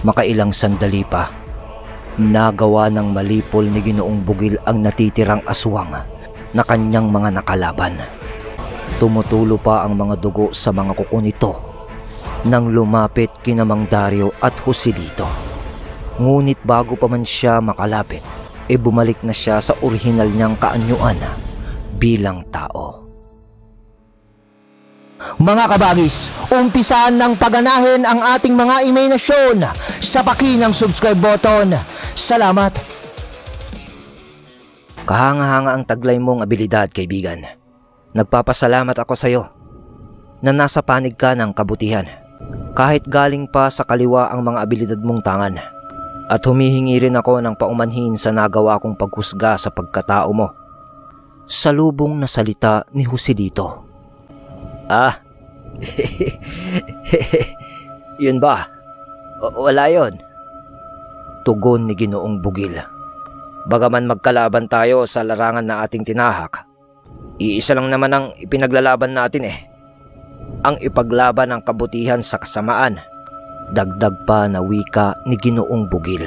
Makailang sandali pa, nagawa ng malipol ni Ginoong Bugil ang natitirang aswang na kanyang mga nakalaban. Tumutulo pa ang mga dugo sa mga kuko nito nang lumapit kina Mang Dario at Joselito. Ngunit bago pa man siya makalapit, bumalik na siya sa orihinal niyang kaanyuan bilang tao. Mga kabagis, umpisaan ng paganahin ang ating mga imahinasyon sa paki ng subscribe button. Salamat! Kahanga-hanga ang taglay mong abilidad, kaibigan. Nagpapasalamat ako sa iyo na nasa panig ka ng kabutihan. Kahit galing pa sa kaliwa ang mga abilidad mong tangan. At humihingi rin ako ng paumanhin sa nagawa kong paghusga sa pagkatao mo. Salubong na salita ni Joselito. Yun ba? Wala yun. Tugon ni Ginoong Bugil. Bagaman magkalaban tayo sa larangan na ating tinahak, iisa lang naman ang ipinaglalaban natin ang ipaglaban ng kabutihan sa kasamaan. Dagdag pa na wika ni Ginoong Bugil.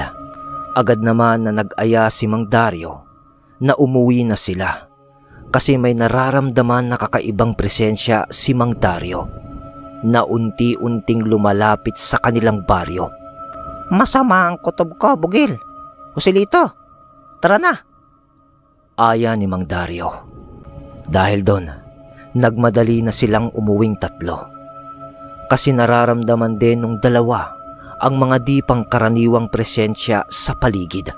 Agad naman na nag-aya si Mang Dario na umuwi na sila kasi may nararamdaman na kakaibang presensya si Mang Dario na unti-unting lumalapit sa kanilang baryo. Masama ang kutob ko, Bugil. Joselito, tara na! Aya ni Mang Dario. Dahil doon, nagmadali na silang umuwing tatlo. Kasi nararamdaman din ng dalawa ang mga di pangkaraniwang presensya sa paligid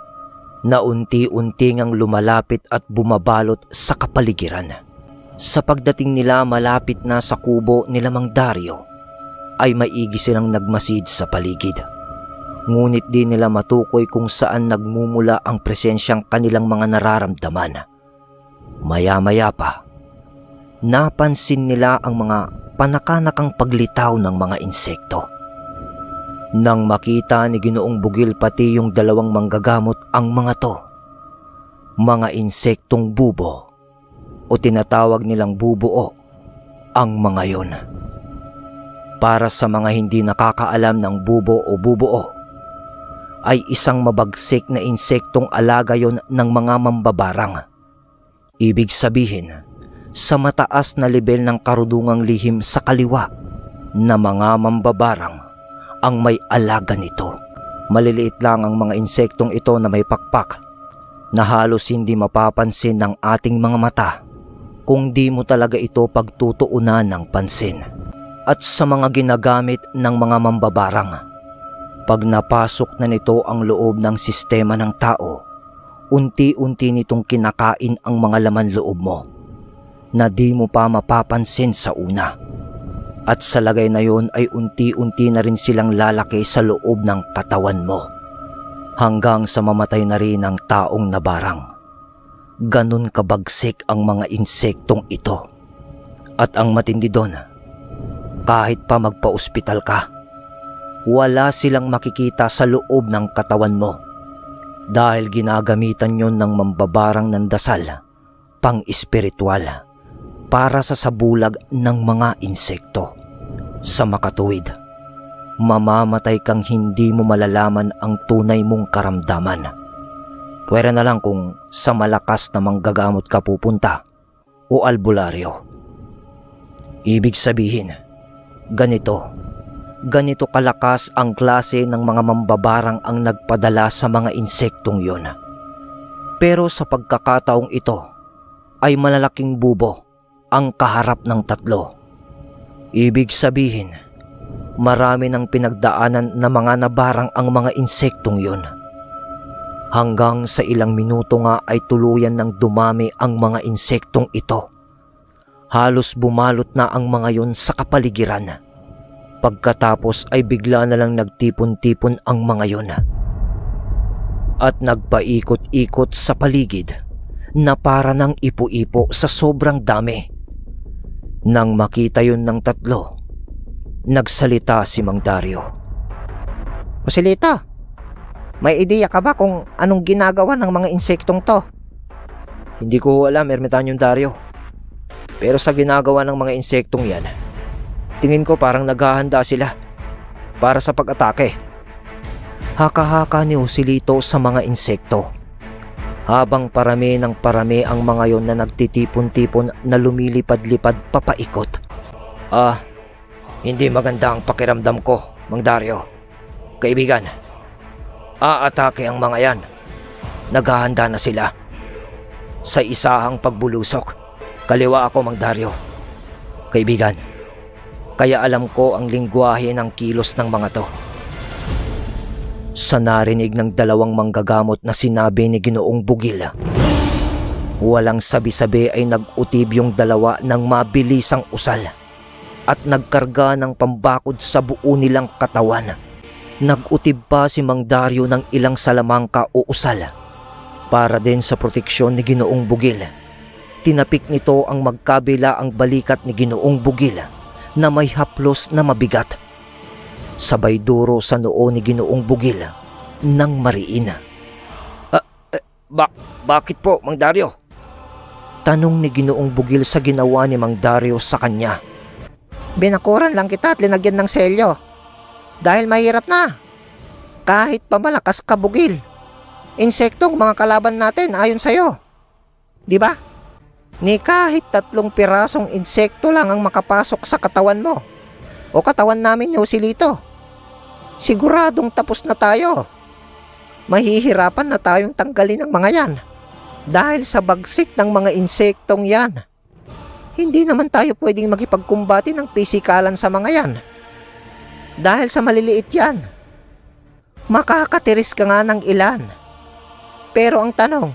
na unti-unti ngang lumalapit at bumabalot sa kapaligiran. Sa pagdating nila malapit na sa kubo nila Mang Dario, ay maigi silang nagmasid sa paligid. Ngunit di nila matukoy kung saan nagmumula ang presensyang kanilang mga nararamdaman. Maya-maya pa, napansin nila ang mga panakanakang paglitaw ng mga insekto. Nang makita ni Ginoong Bugil pati yung dalawang manggagamot ang mga to, mga insektong bubo o tinatawag nilang bubuo ang mga yon. Para sa mga hindi nakakaalam ng bubo o bubuo, ay isang mabagsik na insektong alaga yon ng mga mambabarang. Ibig sabihin, sa mataas na level ng karudungang lihim sa kaliwa na mga mambabarang ang may alaga nito. Maliliit lang ang mga insektong ito na may pakpak na halos hindi mapapansin ng ating mga mata kung di mo talaga ito pagtutuunan ng pansin. At sa mga ginagamit ng mga mambabarang, pag napasok na nito ang loob ng sistema ng tao, unti-unti nitong kinakain ang mga laman loob mo na di mo pa mapapansin sa una. At sa lagay na yon ay unti-unti na rin silang lalaki sa loob ng katawan mo hanggang sa mamatay na rin ang taong nabarang. Ganun kabagsik ang mga insektong ito. At ang matindi doon, kahit pa magpa-ospital ka, wala silang makikita sa loob ng katawan mo dahil ginagamitan yon ng mambabarang ng dasal pang-espiritual para sa sabulag ng mga insekto. Sa makatuwid, mamamatay kang hindi mo malalaman ang tunay mong karamdaman. Pwera na lang kung sa malakas na manggagamot ka pupunta o albularyo. Ibig sabihin, ganito kalakas ang klase ng mga mambabarang ang nagpadala sa mga insektong yon. Pero sa pagkakataong ito ay malalaking bubo ang kaharap ng tatlo. Ibig sabihin, marami ng pinagdaanan na mga nabarang ang mga insektong yon. Hanggang sa ilang minuto nga ay tuluyan ng dumami ang mga insektong ito. Halos bumalot na ang mga yon sa kapaligiran. Pagkatapos ay bigla na lang nagtipon-tipon ang mga yon at nagpaikot-ikot sa paligid na para ng ipo-ipo sa sobrang dami. Nang makita yun ng tatlo, nagsalita si Mang Dario. Joselito, may ideya ka ba kung anong ginagawa ng mga insektong to? Hindi ko alam, Ermitanyong Dario. Pero sa ginagawa ng mga insektong yan, tingin ko parang naghahanda sila para sa pag-atake. Haka-haka ni Joselito sa mga insekto. Habang parami ng parami ang mga yon na nagtitipon-tipon na lumilipad-lipad papaikot. Hindi maganda ang pakiramdam ko, Mang Dario. Kaibigan, aatake ang mga yan. Naghahanda na sila. Sa isahang pagbulusok, kaliwa ako, Mang Dario. Kaibigan, kaya alam ko ang lingwahe ng kilos ng mga to. Sa narinig ng dalawang manggagamot na sinabi ni Ginoong Bugil, walang sabi-sabi ay nag-utib yung dalawa ng mabilisang usal at nagkarga ng pambakod sa buo nilang katawan. Nag-utib pa si Mang Dario ng ilang salamangka o usal para din sa proteksyon ni Ginoong Bugil. Tinapik nito ang magkabila ang balikat ni Ginoong Bugil na may haplos na mabigat. Sabay duro sa noo ni Ginoong Bugil ng mariin. Bakit po, Mang Dario? Tanong ni Ginoong Bugil sa ginawa ni Mang Dario sa kanya. Binakuran lang kita at linagyan ng selyo. Dahil mahirap na. Kahit pa malakas ka, Bugil. Insektong mga kalaban natin ayon sa'yo. Di ba? Ni kahit 3 pirasong insekto lang ang makapasok sa katawan mo o katawan namin ni Joselito, siguradong tapos na tayo. Mahihirapan na tayong tanggalin ang mga yan dahil sa bagsik ng mga insektong yan. Hindi naman tayo pwedeng makipagkumbati ng pisikalan sa mga yan dahil sa maliliit yan. Makakatiris ka nga ng ilan. Pero ang tanong,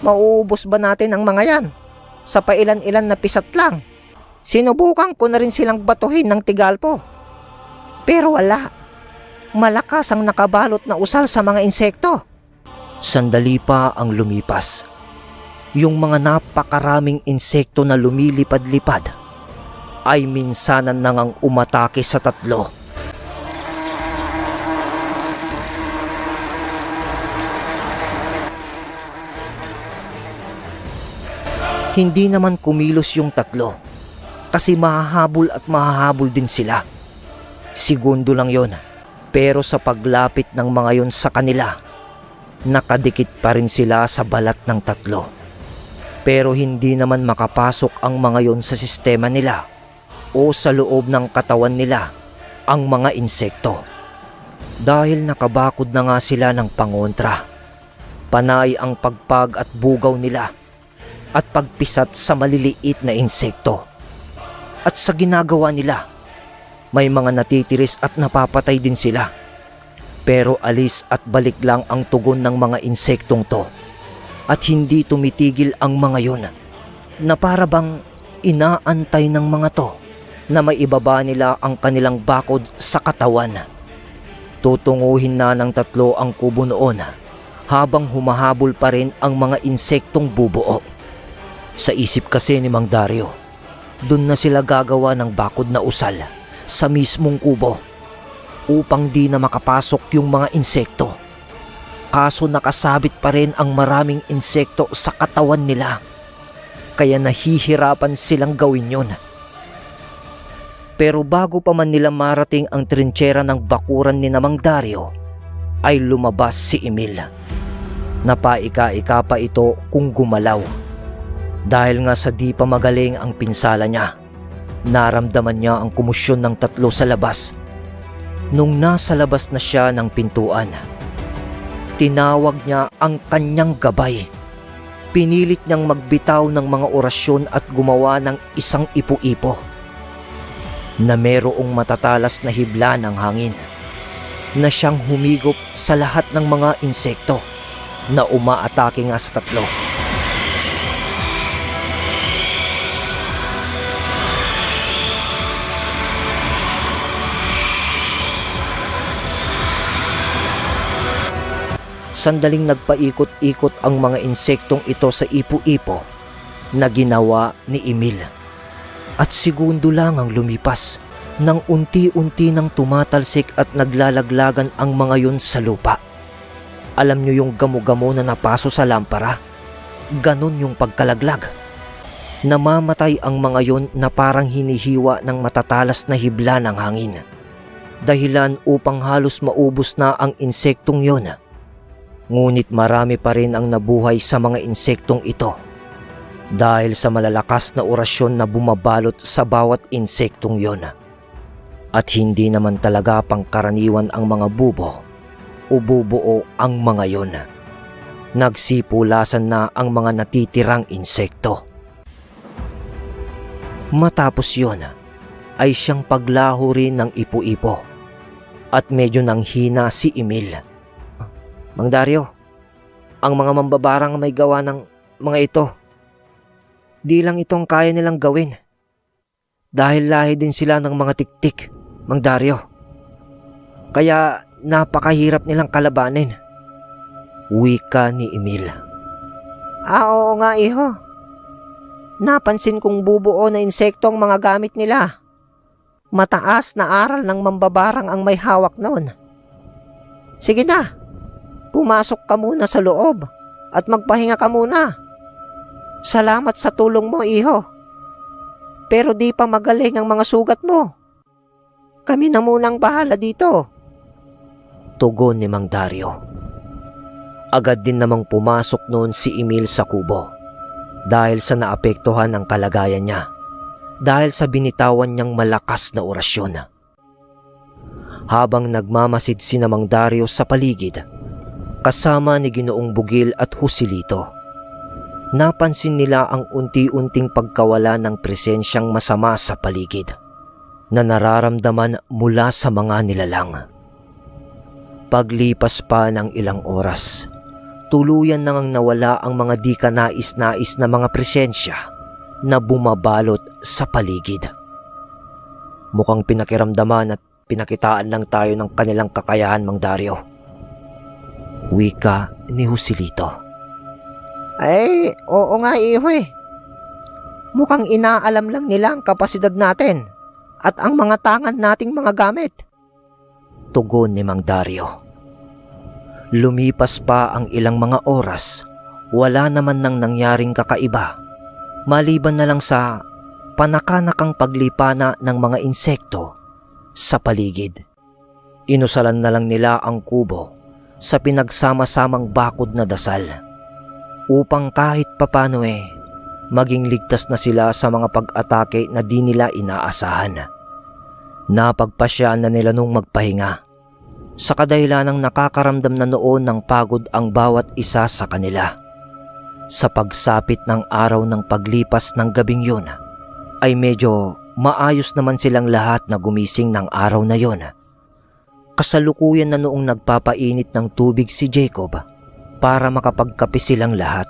mauubos ba natin ang mga yan sa pailan-ilan na pisat lang? Sinubukan ko na rin silang batuhin ng tigalpo. Pero wala. Malakas ang nakabalot na usal sa mga insekto. Sandali pa ang lumipas. Yung mga napakaraming insekto na lumilipad-lipad ay minsanan nang umatake sa 3. Hindi naman kumilos yung 3 kasi mahahabol at mahahabol din sila. Segundo lang yon, pero sa paglapit ng mga yon sa kanila, nakadikit pa rin sila sa balat ng 3. Pero hindi naman makapasok ang mga yon sa sistema nila o sa loob ng katawan nila ang mga insekto. Dahil nakabakod na nga sila ng pangontra. Panay ang pagpag at bugaw nila at pagpisat sa maliliit na insekto. At sa ginagawa nila, may mga natitiris at napapatay din sila. Pero alis at balik lang ang tugon ng mga insektong to. At hindi tumitigil ang mga yun na para bang inaantay ng mga to na may ibaba nila ang kanilang bakod sa katawan. Tutunguhin na ng 3 ang kubo noon habang humahabol pa rin ang mga insektong bubuo. Sa isip kasi ni Mang Dario, dun na sila gagawa ng bakod na usal sa mismong kubo upang di na makapasok yung mga insekto. Kaso nakasabit pa rin ang maraming insekto sa katawan nila, kaya nahihirapan silang gawin yun. Pero bago pa man nila marating ang trinchera ng bakuran ni Mang Dario, ay lumabas si Emil. Napaika-ika pa ito kung gumalaw. Dahil nga sa di pa magaling ang pinsala niya, naramdaman niya ang kumusyon ng 3 sa labas. Nung nasa labas na siya ng pintuan, tinawag niya ang kanyang gabay. Pinilit niyang magbitaw ng mga orasyon at gumawa ng isang ipo-ipo na merong matatalas na hibla ng hangin na siyang humigop sa lahat ng mga insekto na umaatake nga sa 3. Sandaling nagpaikot-ikot ang mga insektong ito sa ipo-ipo na ginawa ni Emil. At segundo lang ang lumipas nang unti-unti nang tumatalsik at naglalaglagan ang mga yun sa lupa. Alam nyo yung gamo-gamo na napaso sa lampara? Ganon yung pagkalaglag. Namamatay ang mga yun na parang hinihiwa ng matatalas na hibla ng hangin. dahilan upang halos maubos na ang insektong yon. Ngunit marami pa rin ang nabuhay sa mga insektong ito dahil sa malalakas na orasyon na bumabalot sa bawat insektong yon. At hindi naman talaga pangkaraniwan ang mga bubo o bubuo ang mga yon. Nagsipulasan na ang mga natitirang insekto. Matapos yon ay siyang paglaho rin ng ipo-ipo at medyo nanghina si Emil. Mang Dario, ang mga mambabarang may gawa ng mga ito, di lang itong kaya nilang gawin. Dahil lahi din sila ng mga tiktik, Mang Dario. Kaya napakahirap nilang kalabanin. Wika ni Emil. Oo nga, iho. Napansin kong bubuo na insekto ang mga gamit nila. Mataas na aral ng mambabarang ang may hawak noon. Sige na, pumasok ka muna sa loob at magpahinga ka muna. Salamat sa tulong mo, iho. Pero di pa magaling ang mga sugat mo. Kami na munang bahala dito. Tugon ni Mang Dario. Agad din namang pumasok noon si Emil sa kubo dahil sa naapektuhan ang kalagayan niya dahil sa binitawan niyang malakas na orasyon. Habang nagmamasid si Mang Dario sa paligid kasama ni Ginoong Bugil at Joselito, napansin nila ang unti-unting pagkawala ng presensyang masama sa paligid na nararamdaman mula sa mga nilalang. Paglipas pa ng ilang oras, tuluyan nang nawala ang mga di kanais-nais na mga presensya na bumabalot sa paligid. Mukhang pinakiramdaman at pinakitaan lang tayo ng kanilang kakayahan, Mang Dario. Wika ni Joselito. Ay, oo nga, iho eh. Mukhang inaalam lang nila ang kapasidad natin at ang mga tangan nating mga gamit. Tugon ni Mang Dario. Lumipas pa ang ilang mga oras, wala naman nang nangyaring kakaiba, maliban na lang sa panakanakang paglipana ng mga insekto sa paligid. Inusalan na lang nila ang kubo sa pinagsama-samang bakod na dasal, upang kahit papano maging ligtas na sila sa mga pag-atake na di nila inaasahan. Napagpasya na nila nung magpahinga sa kadahilanang nakakaramdam na noon ng pagod ang bawat isa sa kanila. Sa pagsapit ng araw ng paglipas ng gabing yun, ay medyo maayos naman silang lahat na gumising ng araw na yon. Kasalukuyan na noong nagpapainit ng tubig si Jacob para makapagkape silang lahat.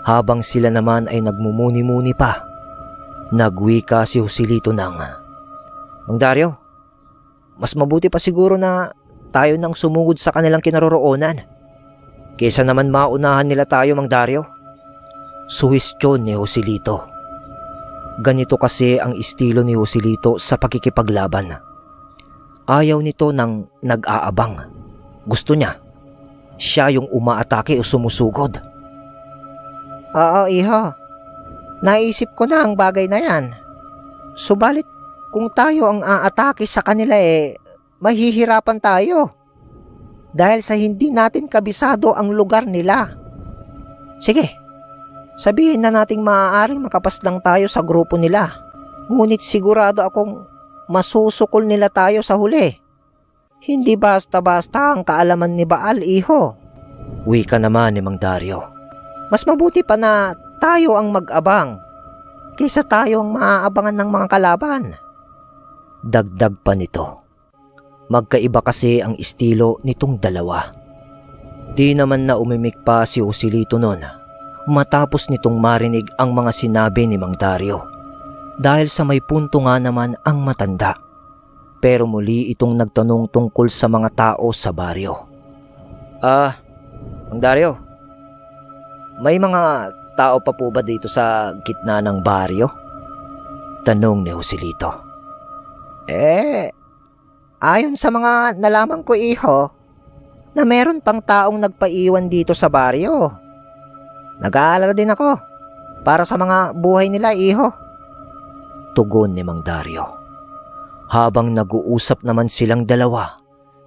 Habang sila naman ay nagmumuni-muni pa, nagwika si Joselito ng, Mang Dario, mas mabuti pa siguro na tayo nang sumugod sa kanilang kinaroroonan kaysa naman maunahan nila tayo, Mang Dario. Suhestyon ni Joselito. Ganito kasi ang estilo ni Joselito sa pakikipaglaban. Ayaw nito ng nag-aabang. Gusto niya, siya yung umaatake o sumusugod. Oo, iho. Naisip ko na ang bagay na yan. Subalit, kung tayo ang aatake sa kanila mahihirapan tayo. Dahil sa hindi natin kabisado ang lugar nila. Sige, sabihin na nating maaaring makapaslang tayo sa grupo nila. Ngunit sigurado akong masusukol nila tayo sa huli. Hindi basta-basta ang kaalaman ni Baal, iho. Wika naman ni Mang Dario. Mas mabuti pa na tayo ang mag-abang kaysa tayo ang maaabangan ng mga kalaban. Dagdag pa nito. Magkaiba kasi ang estilo nitong dalawa. Di naman na umimik pa si Joselito noon matapos nitong marinig ang mga sinabi ni Mang Dario. Dahil sa may punto nga naman ang matanda. Pero muli itong nagtanong tungkol sa mga tao sa baryo. Mang Dario, may mga tao pa po ba dito sa gitna ng baryo? Tanong ni Joselito. Ayon sa mga nalaman ko, iho, na meron pang taong nagpaiwan dito sa baryo. Nag-aalala din ako para sa mga buhay nila, iho. Tugon ni Mang Dario. Habang nag-uusap naman silang dalawa,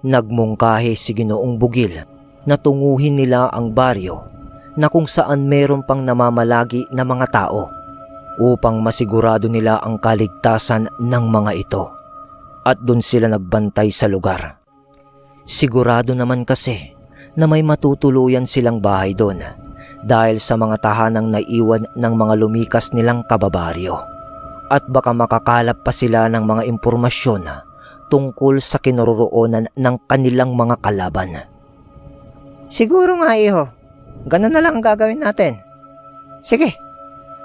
nagmungkahi si Ginoong Bugil na tunguhin nila ang baryo na kung saan meron pang namamalagi na mga tao upang masigurado nila ang kaligtasan ng mga ito. At doon sila nagbantay sa lugar. Sigurado naman kasi na may matutuluyan silang bahay doon dahil sa mga tahanang naiwan ng mga lumikas nilang kababaryo. At baka makakalap pa sila ng mga impormasyon tungkol sa kinaroroonan ng kanilang mga kalaban. Siguro nga, iho. Ganun na lang ang gagawin natin. Sige,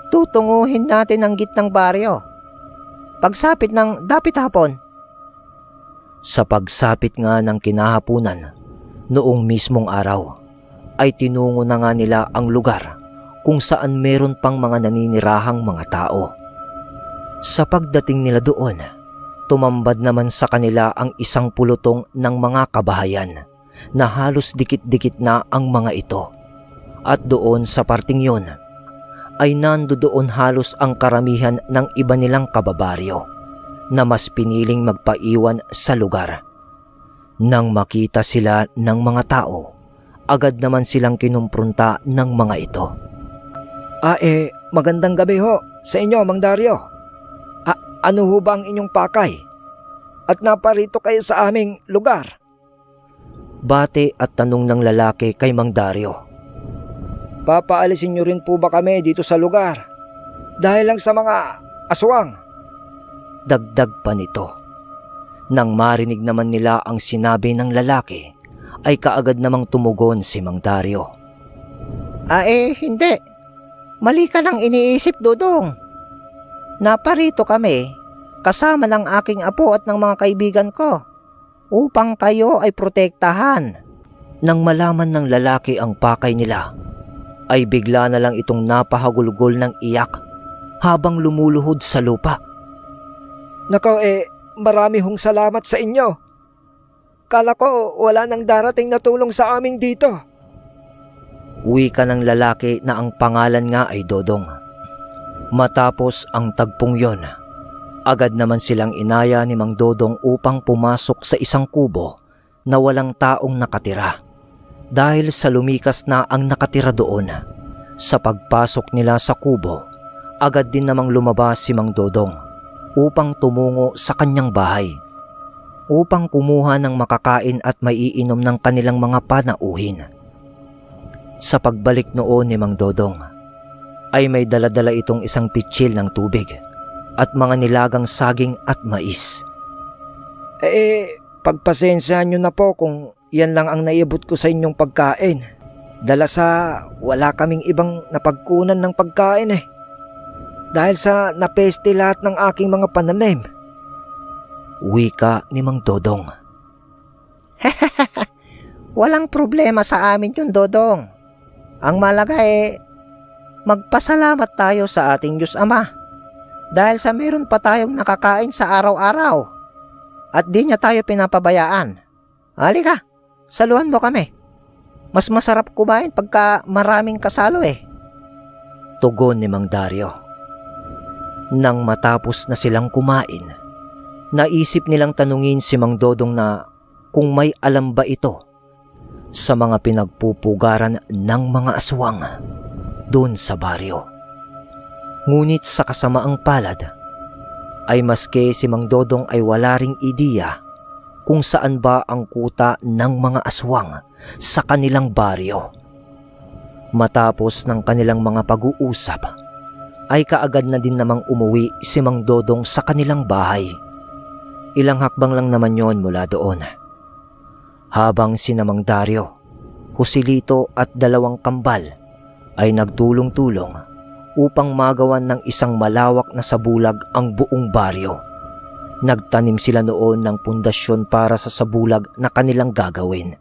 tutunguhin natin ang gitnang baryo. Pagsapit ng dapit hapon. Sa pagsapit nga ng kinahapunan, noong mismong araw, ay tinungo na nga nila ang lugar kung saan meron pang mga naninirahang mga tao. Sa pagdating nila doon, tumambad naman sa kanila ang isang pulutong ng mga kabahayan na halos dikit-dikit na ang mga ito. At doon sa parting yon, ay nandoon halos ang karamihan ng iba nilang kababaryo na mas piniling magpaiwan sa lugar. Nang makita sila ng mga tao, agad naman silang kinumprunta ng mga ito. Magandang gabi ho sa inyo, Mang Dario. Ano ho ba ang inyong pakay? At naparito kayo sa aming lugar? Bate at tanong ng lalaki kay Mang Dario. Papaalisin nyo rin po ba kami dito sa lugar? Dahil lang sa mga aswang? Dagdag pa nito. Nang marinig naman nila ang sinabi ng lalaki, ay kaagad namang tumugon si Mang Dario. Hindi. Mali ka nang iniisip, Dodong. Naparito kami kasama ng aking apo at ng mga kaibigan ko upang kayo ay protektahan. Nang malaman ng lalaki ang pakay nila, ay bigla na lang itong napahagulgol ng iyak habang lumuluhod sa lupa. Nakaw, marami hong salamat sa inyo. Kala ko wala nang darating na tulong sa amin dito. Wika ng lalaki na ang pangalan nga ay Dodong. Matapos ang tagpong yon, agad naman silang inaya ni Mang Dodong upang pumasok sa isang kubo na walang taong nakatira. Dahil sa lumikas na ang nakatira doon, sa pagpasok nila sa kubo, agad din namang lumabas si Mang Dodong upang tumungo sa kanyang bahay, upang kumuha ng makakain at maiinom ng kanilang mga panauhin. Sa pagbalik noon ni Mang Dodong, ay may daladala itong isang pitsil ng tubig at mga nilagang saging at mais. Pagpasensyahan nyo na po kung yan lang ang naiabot ko sa inyong pagkain. Dala sa wala kaming ibang napagkunan ng pagkain dahil sa napeste lahat ng aking mga pananim. Wika ni Mang Dodong. Walang problema sa amin yun, Dodong. Ang malaga magpasalamat tayo sa ating Diyos Ama dahil sa meron pa tayong nakakain sa araw-araw at di niya tayo pinapabayaan. Halika, saluhan mo kami. Mas masarap kumain pagka maraming kasalo Tugon ni Mang Dario. Nang matapos na silang kumain, naisip nilang tanungin si Mang Dodong na kung may alam ba ito sa mga pinagpupugaran ng mga aswang doon sa baryo. Ngunit sa kasamaang palad, ay maski si Mang Dodong ay wala ring ideya kung saan ba ang kuta ng mga aswang sa kanilang baryo. Matapos ng kanilang mga pag-uusap, ay kaagad na din namang umuwi si Mang Dodong sa kanilang bahay. Ilang hakbang lang naman yon mula doon. Habang sina Mang Dario, Joselito at dalawang kambal ay nagtulong-tulong upang magawan ng isang malawak na sabulag ang buong baryo. Nagtanim sila noon ng pundasyon para sa sabulag na kanilang gagawin.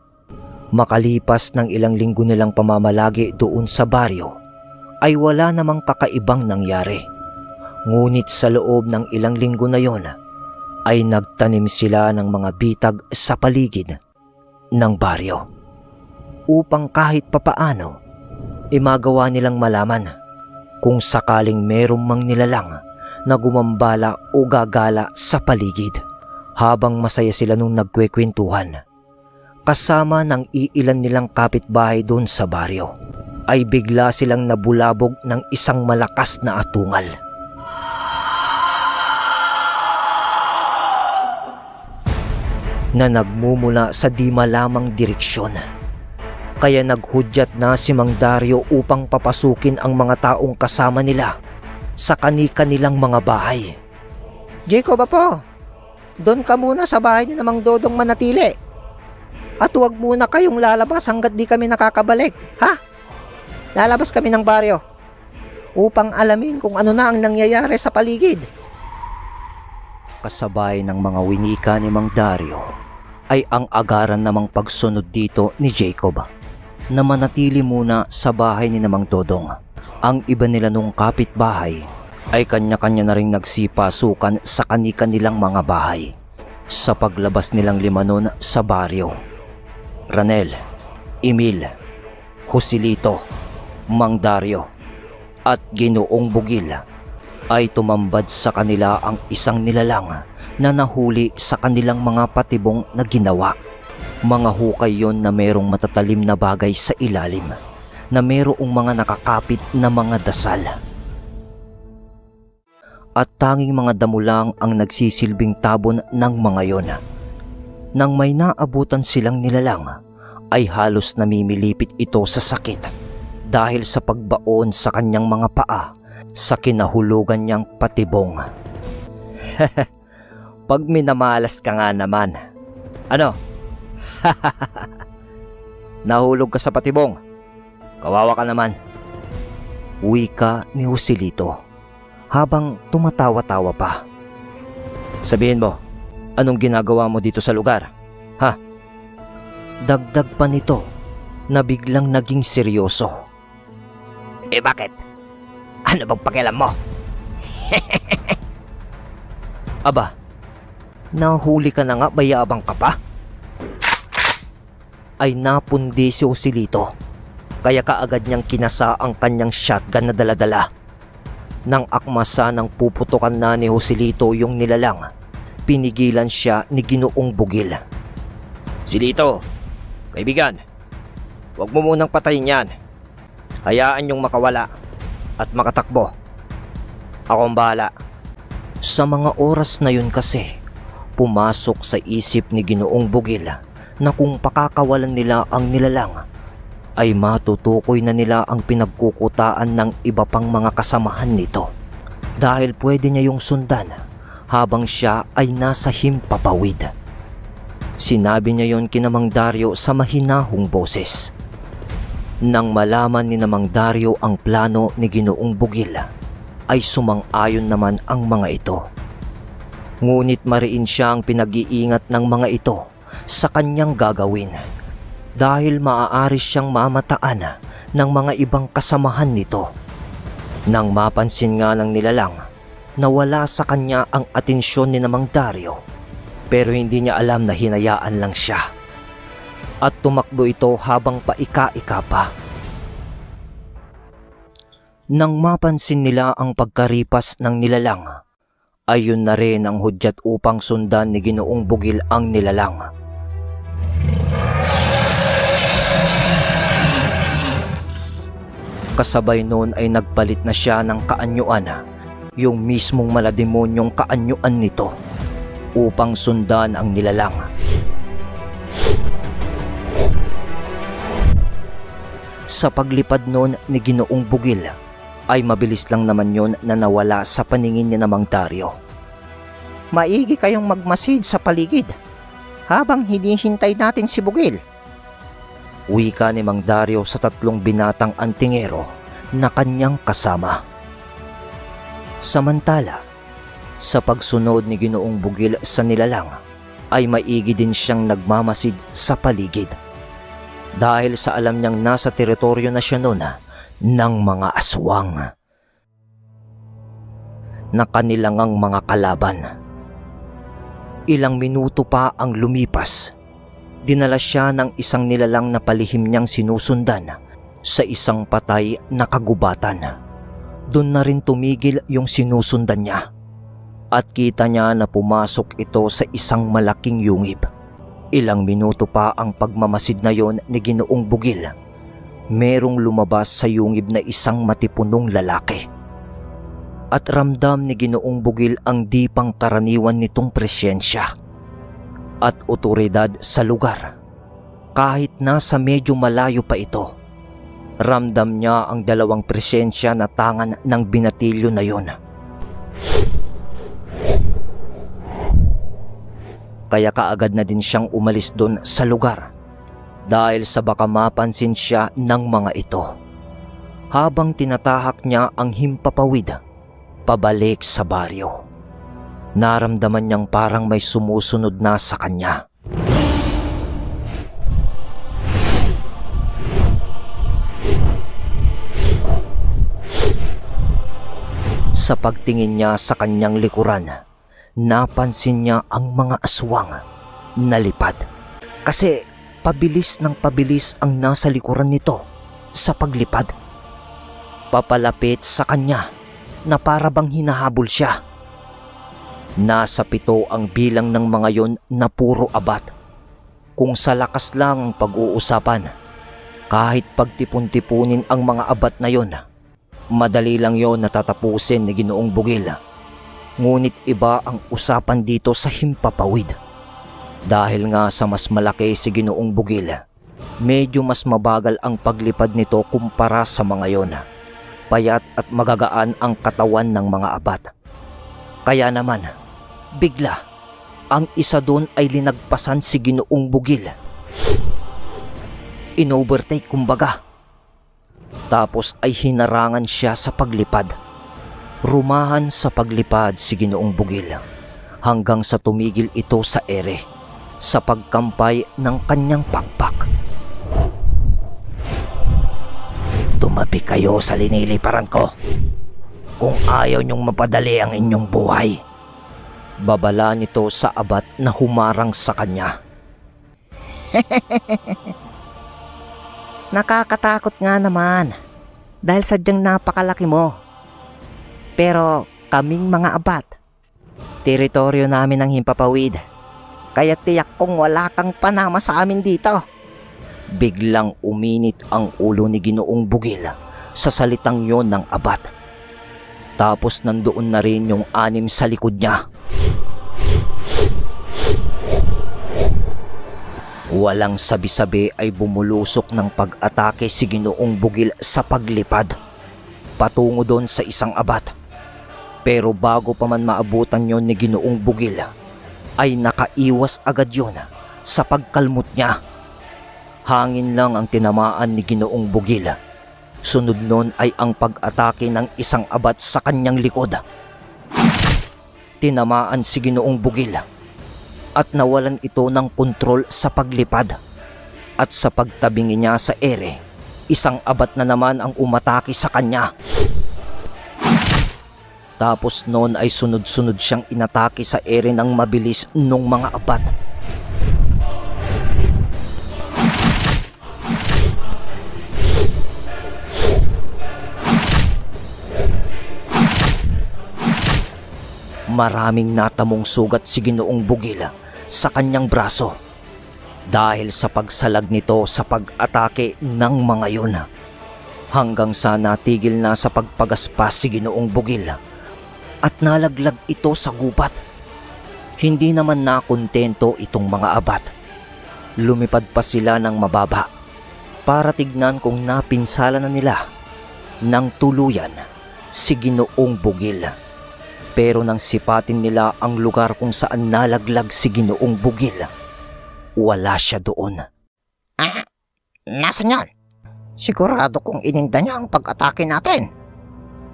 Makalipas ng ilang linggo nilang pamamalagi doon sa baryo, ay wala namang kakaibang nangyari. Ngunit sa loob ng ilang linggo na yon, ay nagtanim sila ng mga bitag sa paligid ng baryo upang kahit papaano magawa nilang malaman kung sakaling merong mang nilalang na gumambala o gagala sa paligid Habang masaya sila nung nagkwekwentuhan, kasama ng iilan nilang kapitbahay doon sa baryo, ay bigla silang nabulabog ng isang malakas na atungal. Na nagmumula sa di malamang direksyon. Kaya naghudyat na si Mang Dario upang papasukin ang mga taong kasama nila sa kani-kanilang mga bahay. Jacob Apo, doon ka muna sa bahay ni na Mang Dodong manatili. At huwag muna kayong lalabas hanggat di kami nakakabalik, ha? Lalabas kami ng baryo upang alamin kung ano na ang nangyayari sa paligid. Kasabay ng mga winika ni Mang Dario ay ang agaran namang pagsunod dito ni Jacob na manatili muna sa bahay ni Mang Dodong. Ang iba nila nung kapitbahay ay kanya-kanya na ring nagsipasukan sa kani-kanilang mga bahay sa paglabas nilang lima nun sa baryo. Ranel, Emil, Joselito, Mang Dario at Ginoong Bugil ay tumambad sa kanila ang isang nilalang na nahuli sa kanilang mga patibong na ginawa. Mga hukay yon na merong matatalim na bagay sa ilalim, na merong mga nakakapit na mga dasal. At tanging mga damo lang ang nagsisilbing tabon ng mga yon. Nang may naabutan silang nilalang, ay halos namimilipit ito sa sakit dahil sa pagbaon sa kanyang mga paa sa kinahulugan niyang patibong. Pag minamalas ka nga naman. Ano? Nahulog ka sa patibong. Kawawa ka naman. Wika ni Joselito habang tumatawa-tawa pa. Sabihin mo, anong ginagawa mo dito sa lugar? Ha? Dagdag pa nito na biglang naging seryoso. Eh bakit? Ano bang pakialam mo? Aba, nahuli ka na nga, bayabang ka pa? Ay napundi si Joselito, kaya kaagad niyang kinasa ang kanyang shotgun na daladala. Nang akmasa ng puputukan na ni Joselito yung nilalang, pinigilan siya ni Ginoong Bugil. Silito, kaibigan, huwag mo munang patayin yan. Hayaan niyong makawala at makatakbo. Ako ang bahala. Sa mga oras na yun kasi, pumasok sa isip ni Ginoong Bugil na kung pakakawalan nila ang nilalang, ay matutukoy na nila ang pinagkukutaan ng iba pang mga kasamahan nito. Dahil pwede niya yung sundan habang siya ay nasa himpapawid. Sinabi niya yon kina Mang Dario sa mahinahong boses. Nang malaman ni Mang Dario ang plano ni Ginoong Bugil, ay sumang-ayon naman ang mga ito. Ngunit mariin siya ang pinag-iingat ng mga ito sa kanyang gagawin dahil maaari siyang mamataan ng mga ibang kasamahan nito. Nang mapansin nga ng nilalang na wala sa kanya ang atensyon ni Mang Dario, pero hindi niya alam na hinayaan lang siya. At tumakbo ito habang paika-ika pa. Nang mapansin nila ang pagkaripas ng nilalang, ayun na rin ang hudyat upang sundan ni Ginoong Bugil ang nilalang. Kasabay noon ay nagpalit na siya ng kaanyuan, yung mismong malademonyong kaanyuan nito, upang sundan ang nilalang. Sa paglipad noon ni Ginoong Bugil, ay mabilis lang naman yon na nawala sa paningin niya ng Mang Dario. Maigi kayong magmasid sa paligid habang hinihintay natin si Bugil. Wika ni Mang Dario sa tatlong binatang antingero na kanyang kasama. Samantala, sa pagsunod ni Ginoong Bugil sa nilalang, ay maigi din siyang nagmamasid sa paligid. Dahil sa alam niyang nasa teritoryo na siya noon ng mga aswang na kanilangang mga kalaban. Ilang minuto pa ang lumipas, dinala siya ng isang nilalang na palihim niyang sinusundan sa isang patay na kagubatan. Doon na rin tumigil yung sinusundan niya. at kita niya na pumasok ito sa isang malaking yungib. Ilang minuto pa ang pagmamasid na yon ni Ginoong Bugil. Merong lumabas sa yungib na isang matipunong lalaki. At ramdam ni Ginoong Bugil ang di pangkaraniwan nitong presyensya at otoridad sa lugar. Kahit nasa medyo malayo pa ito, ramdam niya ang dalawang presyensya na tangan ng binatilyo na yon. Kaya kaagad na din siyang umalis doon sa lugar dahil sa baka mapansin siya ng mga ito. Habang tinatahak niya ang himpapawid pabalik sa baryo, naramdaman niyang parang may sumusunod na sa kanya. Sa pagtingin niya sa kanyang likuran, napansin niya ang mga aswang na lipad. Kasi pabilis ng pabilis ang nasa likuran nito sa paglipad. Papalapit sa kanya na para bang hinahabol siya. Nasa 7 ang bilang ng mga yon na puro abat. Kung sa lakas lang ang pag-uusapan, kahit pagtipon-tipunin ang mga abat na yon, madali lang yon natatapusin ni Ginoong Bugil. Ngunit iba ang usapan dito sa himpapawid. Dahil nga sa mas malaki si Ginoong Bugil, medyo mas mabagal ang paglipad nito kumpara sa mga yon. Payat at magagaan ang katawan ng mga abat. Kaya naman, bigla, ang isa doon ay linagpasan si Ginoong Bugil. In-overtake kumbaga. Tapos ay hinarangan siya sa paglipad. Rumahan sa paglipad si Ginoong Bugil hanggang sa tumigil ito sa ere sa pagkampay ng kanyang pakpak. Tumabi kayo sa liniliparan ko kung ayaw niyong mapadali ang inyong buhay. Babala nito sa abat na humarang sa kanya. Nakakatakot nga naman dahil sadyang napakalaki mo. Pero kaming mga abat, teritoryo namin ang himpapawid. Kaya tiyak kong wala kang panama sa amin dito. Biglang uminit ang ulo ni Ginoong Bugil sa salitang yon ng abat. Tapos nandoon na rin yung 6 sa likod niya. Walang sabi-sabi ay bumulusok ng pag-atake si Ginoong Bugil sa paglipad patungo doon sa isang abat. Pero bago pa man maabutan yon ni Ginoong Bugil, ay nakaiwas agad yon sa pagkalmot niya. Hangin lang ang tinamaan ni Ginoong Bugil. Sunod nun ay ang pag-atake ng isang abat sa kanyang likod. Tinamaan si Ginoong Bugil at nawalan ito ng kontrol sa paglipad. At sa pagtabingi niya sa ere, isang abat na naman ang umatake sa kanya. Tapos noon ay sunod-sunod siyang inatake sa ere ng mabilis nung mga abat. Maraming natamong sugat si Ginoong Bugil sa kanyang braso dahil sa pagsalag nito sa pag-atake ng mga yon. Hanggang sa natigil na sa pagpagaspas si Ginoong Bugil at nalaglag ito sa gubat. Hindi naman nakontento itong mga abat. Lumipad pa sila ng mababa para tignan kung napinsala na nila ng tuluyan si Ginoong Bugil. Pero nang sipatin nila ang lugar kung saan nalaglag si Ginoong Bugil, wala siya doon. Nasaan yan? Sigurado kong ininda niya ang pag-atake natin.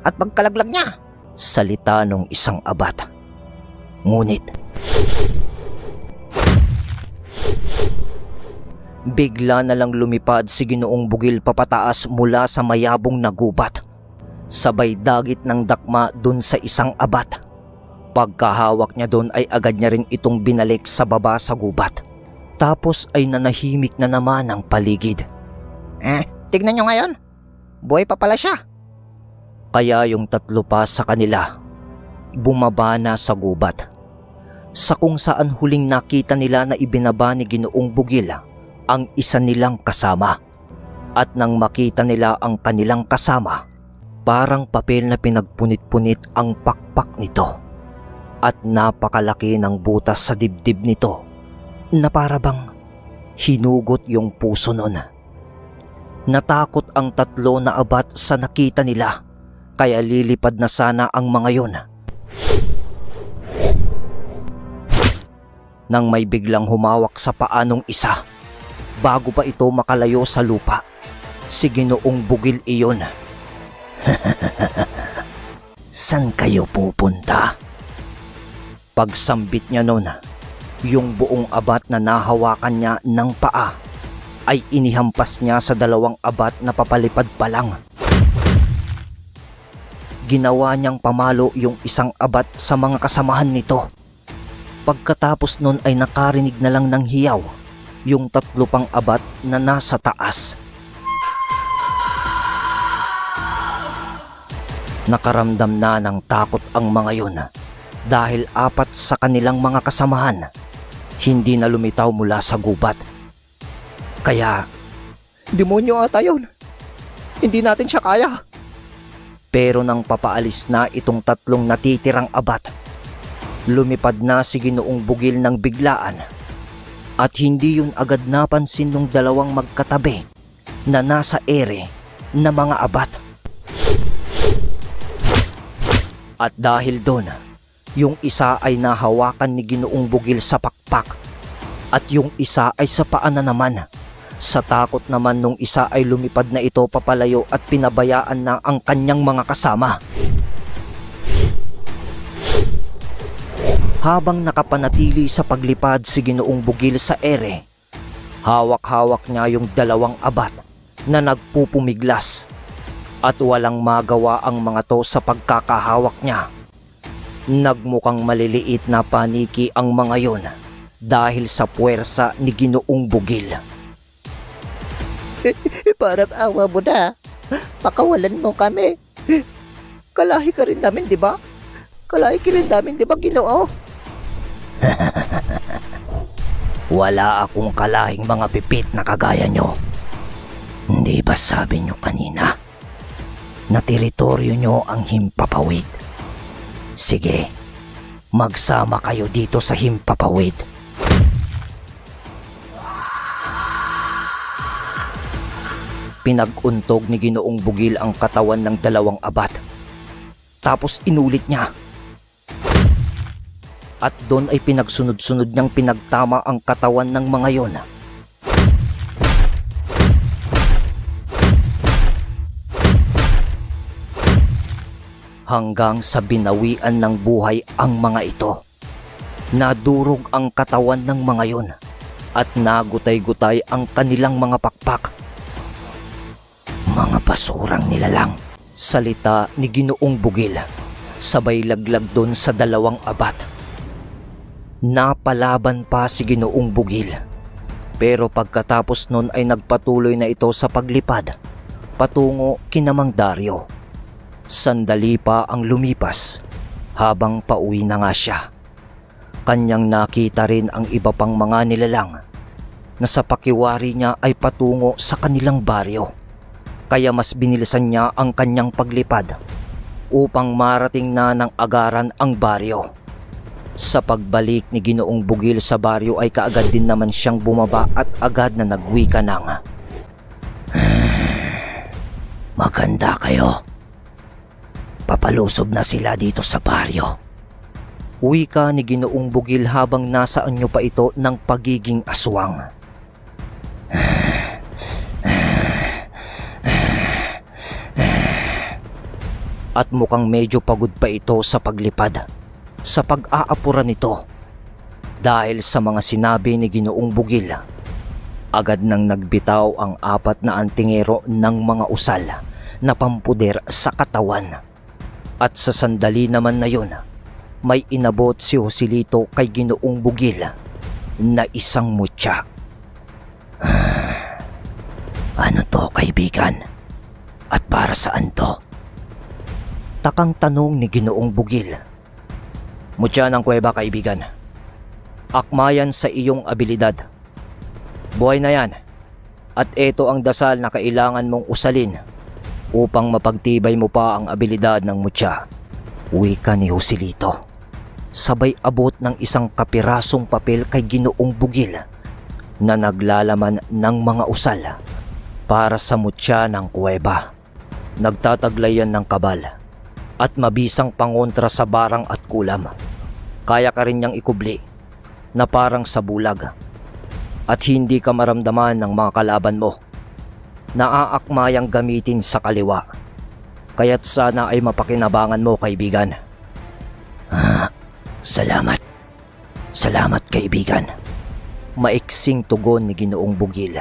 At pagkalaglag niya, salita ng isang abat. Ngunit bigla na lang lumipad si Ginoong Bugil papataas mula sa mayabong na gubat. Sabay dagit ng dakma dun sa isang abat. Pagkahawak niya dun ay agad niya rin itong binalik sa baba sa gubat. Tapos ay nanahimik na naman ang paligid. Tignan nyo ngayon. Buhay pa pala siya. Kaya yung 3 pa sa kanila, bumaba na sa gubat, sa kung saan huling nakita nila na ibinaba ni Ginoong Bugil ang isa nilang kasama. At nang makita nila ang kanilang kasama, parang papel na pinagpunit-punit ang pakpak nito at napakalaki ng butas sa dibdib nito na parabang hinugot yung puso nun. Natakot ang tatlo na abat sa nakita nila, kaya lilipad na sana ang mga yon. Nang may biglang humawak sa paa nung isa, bago pa ito makalayo sa lupa, si Ginoong Bugil iyon. San kayo pupunta? Pagsambit niya nun, yung buong abat na nahawakan niya ng paa ay inihampas niya sa dalawang abat na papalipad pa lang. Ginawa niyang pamalo yung isang abat sa mga kasamahan nito. Pagkatapos nun ay nakarinig na lang ng hiyaw yung tatlo pang abat na nasa taas. Nakaramdam na ng takot ang mga yun dahil apat sa kanilang mga kasamahan hindi na lumitaw mula sa gubat. Kaya, Demonyo ata yun. Hindi natin siya kaya. pero nang papaalis na itong tatlong natitirang abat, lumipad na si Ginoong Bugil ng biglaan at hindi yun agad napansin ng dalawang magkatabi na nasa ere na mga abat. At dahil doon, yung isa ay nahawakan ni Ginoong Bugil sa pakpak at yung isa ay sa paa na naman. Sa takot naman nung isa ay lumipad na ito papalayo at pinabayaan na ang kanyang mga kasama. Habang nakapanatili sa paglipad si Ginoong Bugil sa ere, hawak-hawak niya yung dalawang abat na nagpupumiglas at walang magawa ang mga to sa pagkakahawak niya. Nagmukhang maliliit na paniki ang mga yon dahil sa puwersa ni Ginoong Bugil. Parang awa mo na. Pakawalan mo kami. Kalahi ka rin namin, di ba? Kalahi ka rin namin, di ba, Ginoo? Wala akong kalahing mga pipit na kagaya nyo. Hindi ba sabi nyo kanina na teritoryo nyo ang Himpapawid? Sige, magsama kayo dito sa Himpapawid. Pinag-untog ni Ginoong Bugil ang katawan ng dalawang abat. Tapos inulit niya. At doon ay pinagsunod-sunod niyang pinagtama ang katawan ng mga yon. Hanggang sa binawian ng buhay ang mga ito. Nadurog ang katawan ng mga yon at nagutay-gutay ang kanilang mga pakpak. Mga basurang nilalang, salita ni Ginoong Bugil, sabay laglag doon sa dalawang abat. Napalaban pa si Ginoong Bugil, pero pagkatapos nun ay nagpatuloy na ito sa paglipad patungo kina Mang Dario. Sandali pa ang lumipas habang pauwi na nga siya. Kanyang nakita rin ang iba pang mga nilalang na sa pakiwari niya ay patungo sa kanilang baryo. Kaya mas binilisan niya ang kanyang paglipad upang marating na ng agaran ang baryo. Sa pagbalik ni Ginoong Bugil sa baryo ay kaagad din naman siyang bumaba at agad na nagwika ng maganda kayo. Papalusob na sila dito sa baryo. Wika ni Ginoong Bugil habang nasa anyo pa ito ng pagiging aswang. At mukhang medyo pagod pa ito sa paglipad, sa pag-aapura nito. Dahil sa mga sinabi ni Ginoong Bugil, agad nang nagbitaw ang apat na antingero ng mga usal na pampuder sa katawan. At sa sandali naman na yun, may inabot si Joselito kay Ginoong Bugil na isang mutya. Ano to, kaibigan? At para saan to? Takang tanong ni Ginoong Bugil Mutya ng kuweba, kaibigan. Akmayan sa iyong abilidad. Buhay na yan. At ito ang dasal na kailangan mong usalin upang mapagtibay mo pa ang abilidad ng mutya. Wika ni Joselito. Sabay abot ng isang kapirasong papel kay Ginoong Bugil na naglalaman ng mga usal para sa mutya ng kuweba. Nagtataglay yan ng kabal at mabisang pangontra sa barang at kulam. Kaya ka rin niyang ikubli na parang sa bulag at hindi ka maramdaman ng mga kalaban mo. Naaakmayang gamitin sa kaliwa. Kaya't sana ay mapakinabangan mo, kaibigan. Salamat. Salamat, kaibigan. Maiksing tugon ni Ginoong Bugil.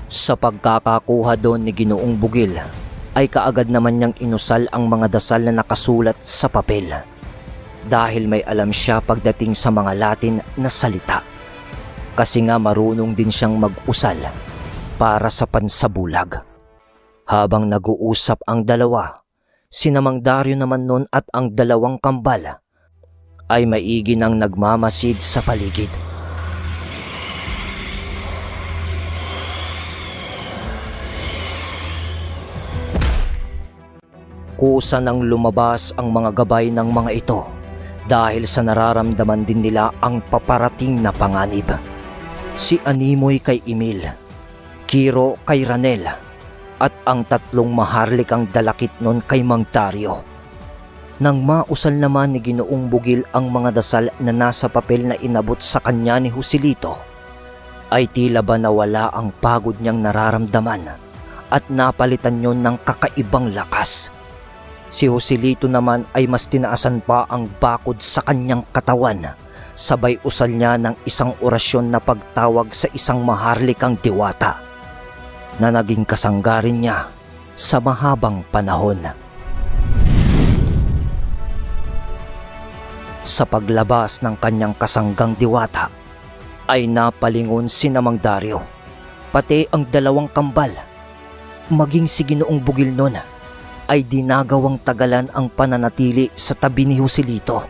Sa pagkakakuha doon ni Ginoong Bugil, ay kaagad naman niyang inusal ang mga dasal na nakasulat sa papel. Dahil may alam siya pagdating sa mga Latin na salita. Kasi nga marunong din siyang mag-usal para sa pansabulag. Habang nag-uusap ang dalawa, sina Mang Dario naman nun at ang dalawang kambal ay maigi nang nagmamasid sa paligid. Kusa nang lumabas ang mga gabay ng mga ito dahil sa nararamdaman din nila ang paparating na panganib. Si Animoy kay Emil, Kiro kay Ranel, at ang tatlong maharlikang dalakit nun kay Mang Dario. Nang mausal naman ni Ginoong Bugil ang mga dasal na nasa papel na inabot sa kanya ni Joselito, ay tila ba nawala ang pagod niyang nararamdaman at napalitan yon ng kakaibang lakas. Si Joselito naman ay mas tinaasan pa ang bakod sa kanyang katawan, sabay usal niya ng isang orasyon na pagtawag sa isang maharlikang diwata na naging kasanggarin niya sa mahabang panahon. Sa paglabas ng kanyang kasanggang diwata ay napalingon si Mang Dario, pati ang dalawang kambal. Maging si Ginoong Bugil nun ay dinagawang tagalan ang pananatili sa tabi ni Joselito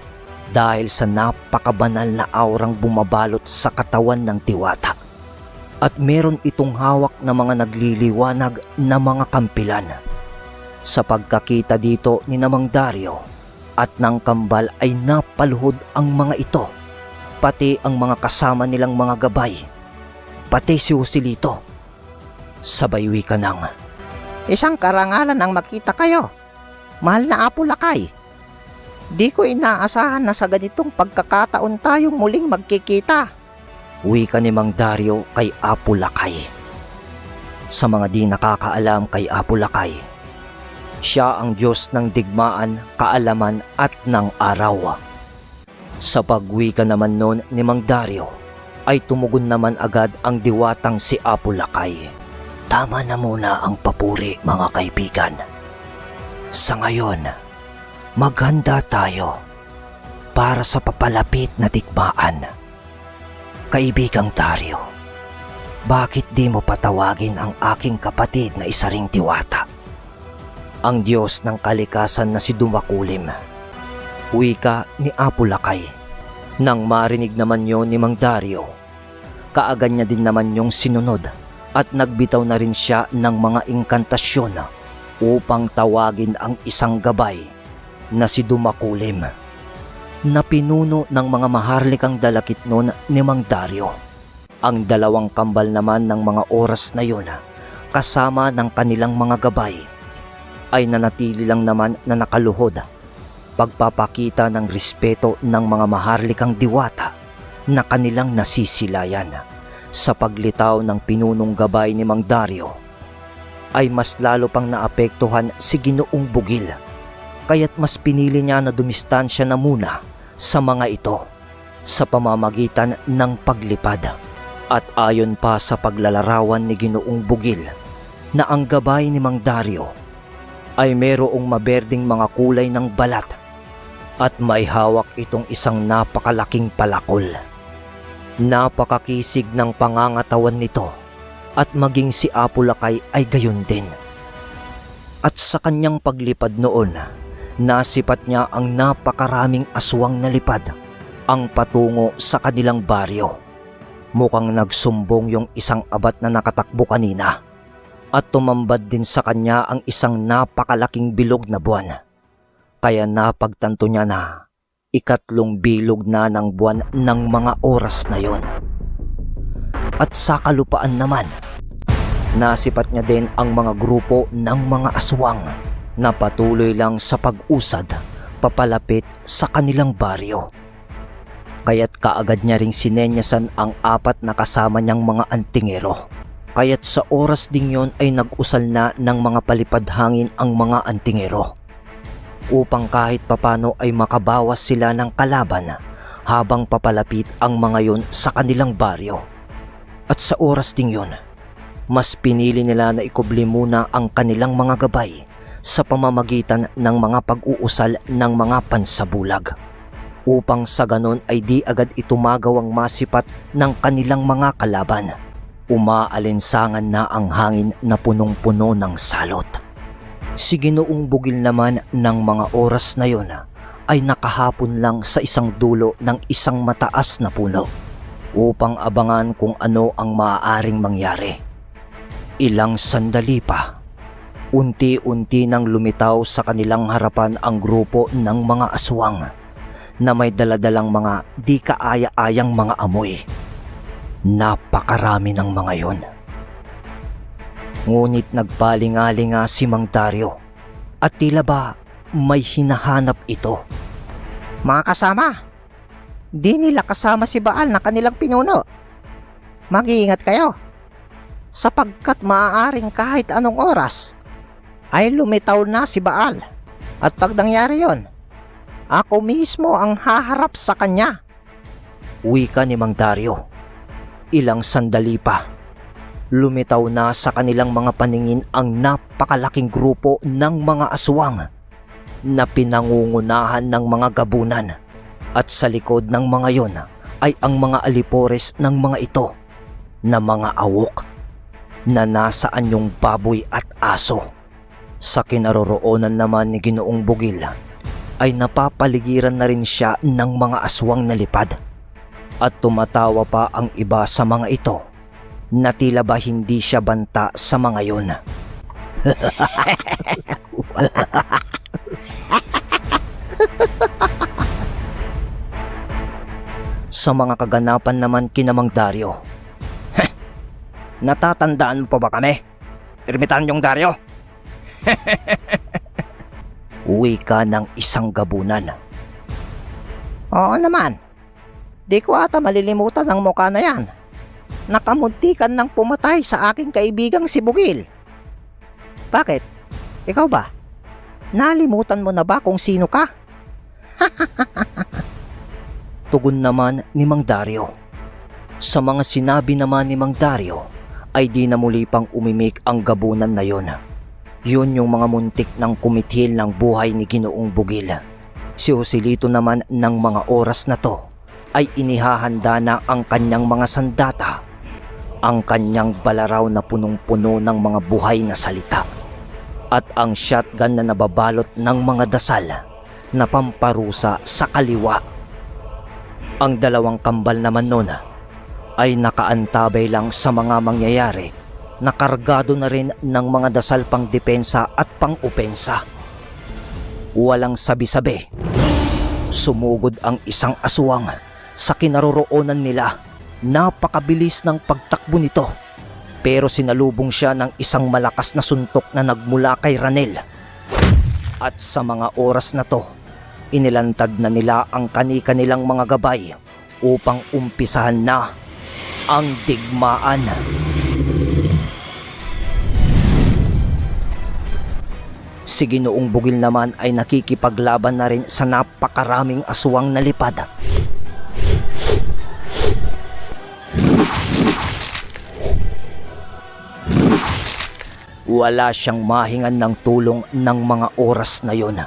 dahil sa napakabanal na aurang bumabalot sa katawan ng diwata. At meron itong hawak na mga nagliliwanag na mga kampilan. Sa pagkakita dito ni Mang Dario at ng kambal ay napaluhod ang mga ito, pati ang mga kasama nilang mga gabay, pati si Joselito. Sabay wika ng, Isang karangalan ang makita kayo. Mahal na Apo Lakay. Di ko inaasahan na sa ganitong pagkakataon tayong muling magkikita. Wika ni Mang Dario kay Apo Lakay. Sa mga di nakakaalam kay Apo Lakay, siya ang Diyos ng digmaan, kaalaman at ng araw. Sa pagwika naman noon ni Mang Dario, ay tumugon naman agad ang diwatang si Apo Lakay. Tama na muna ang papuri, mga kaibigan. Sa ngayon, maghanda tayo para sa papalapit na digmaan. Kaibigang Dario, bakit di mo patawagin ang aking kapatid na isa ring diwata? Ang Diyos ng kalikasan na si Dumakulim. Wika ni Apo Lakay. Nang marinig naman yon ni Mang Dario, kaagad niya din naman yung sinunod at nagbitaw na rin siya ng mga inkantasyon upang tawagin ang isang gabay na si Dumakulim, na pinuno ng mga maharlikang dalakit noon ni Mang Dario. Ang dalawang kambal naman ng mga oras na yun, kasama ng kanilang mga gabay, ay nanatili lang naman na nakaluhod, pagpapakita ng respeto ng mga maharlikang diwata na kanilang nasisilayan. Sa paglitaw ng pinunong gabay ni Mang Dario, ay mas lalo pang naapektuhan si Ginoong Bugil, kaya't mas pinili niya na dumistansya na muna sa mga ito sa pamamagitan ng paglipad. At ayon pa sa paglalarawan ni Ginoong Bugil na ang gabay ni Mang Dario ay merong maberding mga kulay ng balat at may hawak itong isang napakalaking palakol. Napakakisig ng pangangatawan nito at maging si Apo Lakay ay gayon din. At sa kanyang paglipad noon, Nasipat niya ang napakaraming aswang na lipad ang patungo sa kanilang baryo. Mukhang nagsumbong yung isang abat na nakatakbo kanina at tumambad din sa kanya ang isang napakalaking bilog na buwan. Kaya napagtanto niya na ikatlong bilog na ng buwan ng mga oras na yon. At sa kalupaan naman, nasipat niya din ang mga grupo ng mga aswang na patuloy lang sa pag-usad papalapit sa kanilang baryo. Kaya't kaagad niya ring sinenyasan ang 4 na kasama niyang mga antingero. Kaya't sa oras ding yon ay nag-usal na ng mga palipad hangin ang mga antingero upang kahit papano ay makabawas sila ng kalaban habang papalapit ang mga yon sa kanilang baryo. At sa oras ding yon, mas pinili nila na ikubli muna ang kanilang mga gabay sa pamamagitan ng mga pag-uusal ng mga pansabulag, upang sa ganon ay di agad itumagaw ang masipat ng kanilang mga kalaban. Umaalinsangan na ang hangin na punong-puno ng salot. Si Ginoong Bugil naman ng mga oras na yon ay nakahapon lang sa isang dulo ng isang mataas na puno upang abangan kung ano ang maaaring mangyari. Ilang sandali pa, unti-unti nang lumitaw sa kanilang harapan ang grupo ng mga aswang na may daladalang mga di kaaya-ayang mga amoy. Napakarami ng mga yon. Ngunit nagpalingalinga si Mang Dario at tila ba may hinahanap ito. Mga kasama, di nila kasama si Baal na kanilang pinuno. Mag-iingat kayo, sapagkat maaaring kahit anong oras ay lumitaw na si Baal. At pag nangyari yon, ako mismo ang haharap sa kanya. Wika ni Mang Dario. Ilang sandali pa, lumitaw na sa kanilang mga paningin ang napakalaking grupo ng mga aswang na pinangungunahan ng mga gabunan. At sa likod ng mga yon ay ang mga alipores ng mga ito na mga awok na nasa anyong baboy at aso. Sa kinaroroonan naman ni Ginoong Bugil ay napapaligiran na rin siya ng mga aswang na lipad. At tumatawa pa ang iba sa mga ito na tila ba hindi siya banta sa mga yon. Sa mga kaganapan naman kina Mang Dario, natatandaan mo pa ba kami, Ermitanyong Dario? Wika ng isang gabunan. Oo naman, di ko ata malilimutan ang mukha na yan. Nakamuntikan ng pumatay sa aking kaibigang si Bugil. Bakit? Ikaw ba? Nalimutan mo na ba kung sino ka? Tugon naman ni Mang Dario. Sa mga sinabi naman ni Mang Dario ay di na muli pang umimik ang gabunan na yon. Yun yung mga muntik ng kumithil ng buhay ni Ginoong Bugil. Si Joselito naman ng mga oras na to ay inihahanda na ang kanyang mga sandata, ang kanyang balaraw na punong-puno ng mga buhay na salita, at ang shotgun na nababalot ng mga dasal na pamparusa sa kaliwa. Ang dalawang kambal naman nun ay nakaantabay lang sa mga mangyayari na kargado na rin ng mga dasal pang depensa at pang opensa. Walang sabi-sabi, sumugod ang isang aswang sa kinaroroonan nila. Napakabilis ng pagtakbo nito, pero sinalubong siya ng isang malakas na suntok na nagmula kay Ranel. At sa mga oras na to, inilantad na nila ang kani-kanilang mga gabay upang umpisahan na ang digmaan. Si Ginoong Bugil naman ay nakikipaglaban na rin sa napakaraming aswang na lipad. Wala siyang mahingan ng tulong ng mga oras na yon,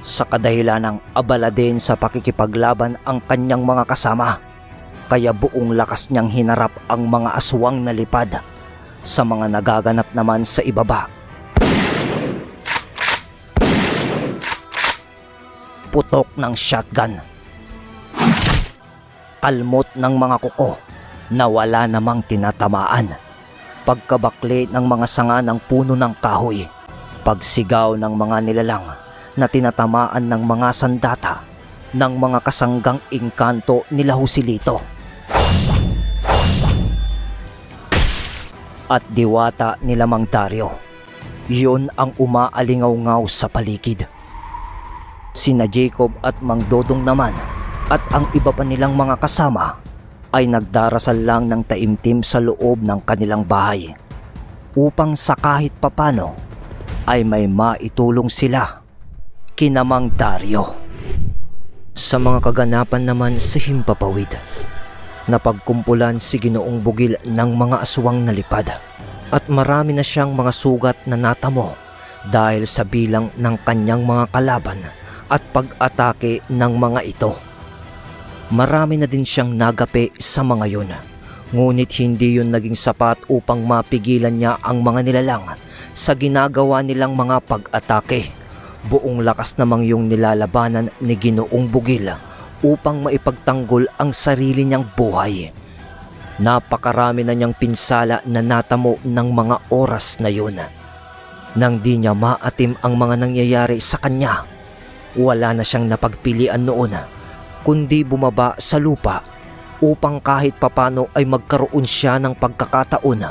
sa kadahilan ng abala din sa pakikipaglaban ang kanyang mga kasama. Kaya buong lakas niyang hinarap ang mga aswang na lipad sa mga nagaganap naman sa ibaba. putok ng shotgun. Kalmot ng mga kuko na wala namang tinatamaan. Pagkabakli ng mga sanga ng puno ng kahoy. Pagsigaw ng mga nilalang na tinatamaan ng mga sandata ng mga kasanggang engkanto nila Joselito. At diwata nila Mang Dario. Yun ang umaalingaw-ngaw sa paligid. Sina Jacob at Mang Dodong naman at ang iba pa nilang mga kasama ay nagdarasal lang ng taimtim sa loob ng kanilang bahay upang sa kahit papano ay may maitulong sila kina Mang Dario. Sa mga kaganapan naman sa Himpapawid, napagkumpulan si Ginoong Bugil ng mga aswang na lipad at marami na siyang mga sugat na natamo dahil sa bilang ng kanyang mga kalaban at pag-atake ng mga ito. Marami na din siyang nagapi sa mga yun, ngunit hindi yun naging sapat upang mapigilan niya ang mga nilalang sa ginagawa nilang mga pag-atake. Buong lakas namang yung nilalabanan ni Ginoong Bugil upang maipagtanggol ang sarili niyang buhay. Napakarami na niyang pinsala na natamo ng mga oras na yun. Nang di niya maatim ang mga nangyayari sa kanya, wala na siyang napagpilian noon kundi bumaba sa lupa upang kahit papano ay magkaroon siya ng pagkakataon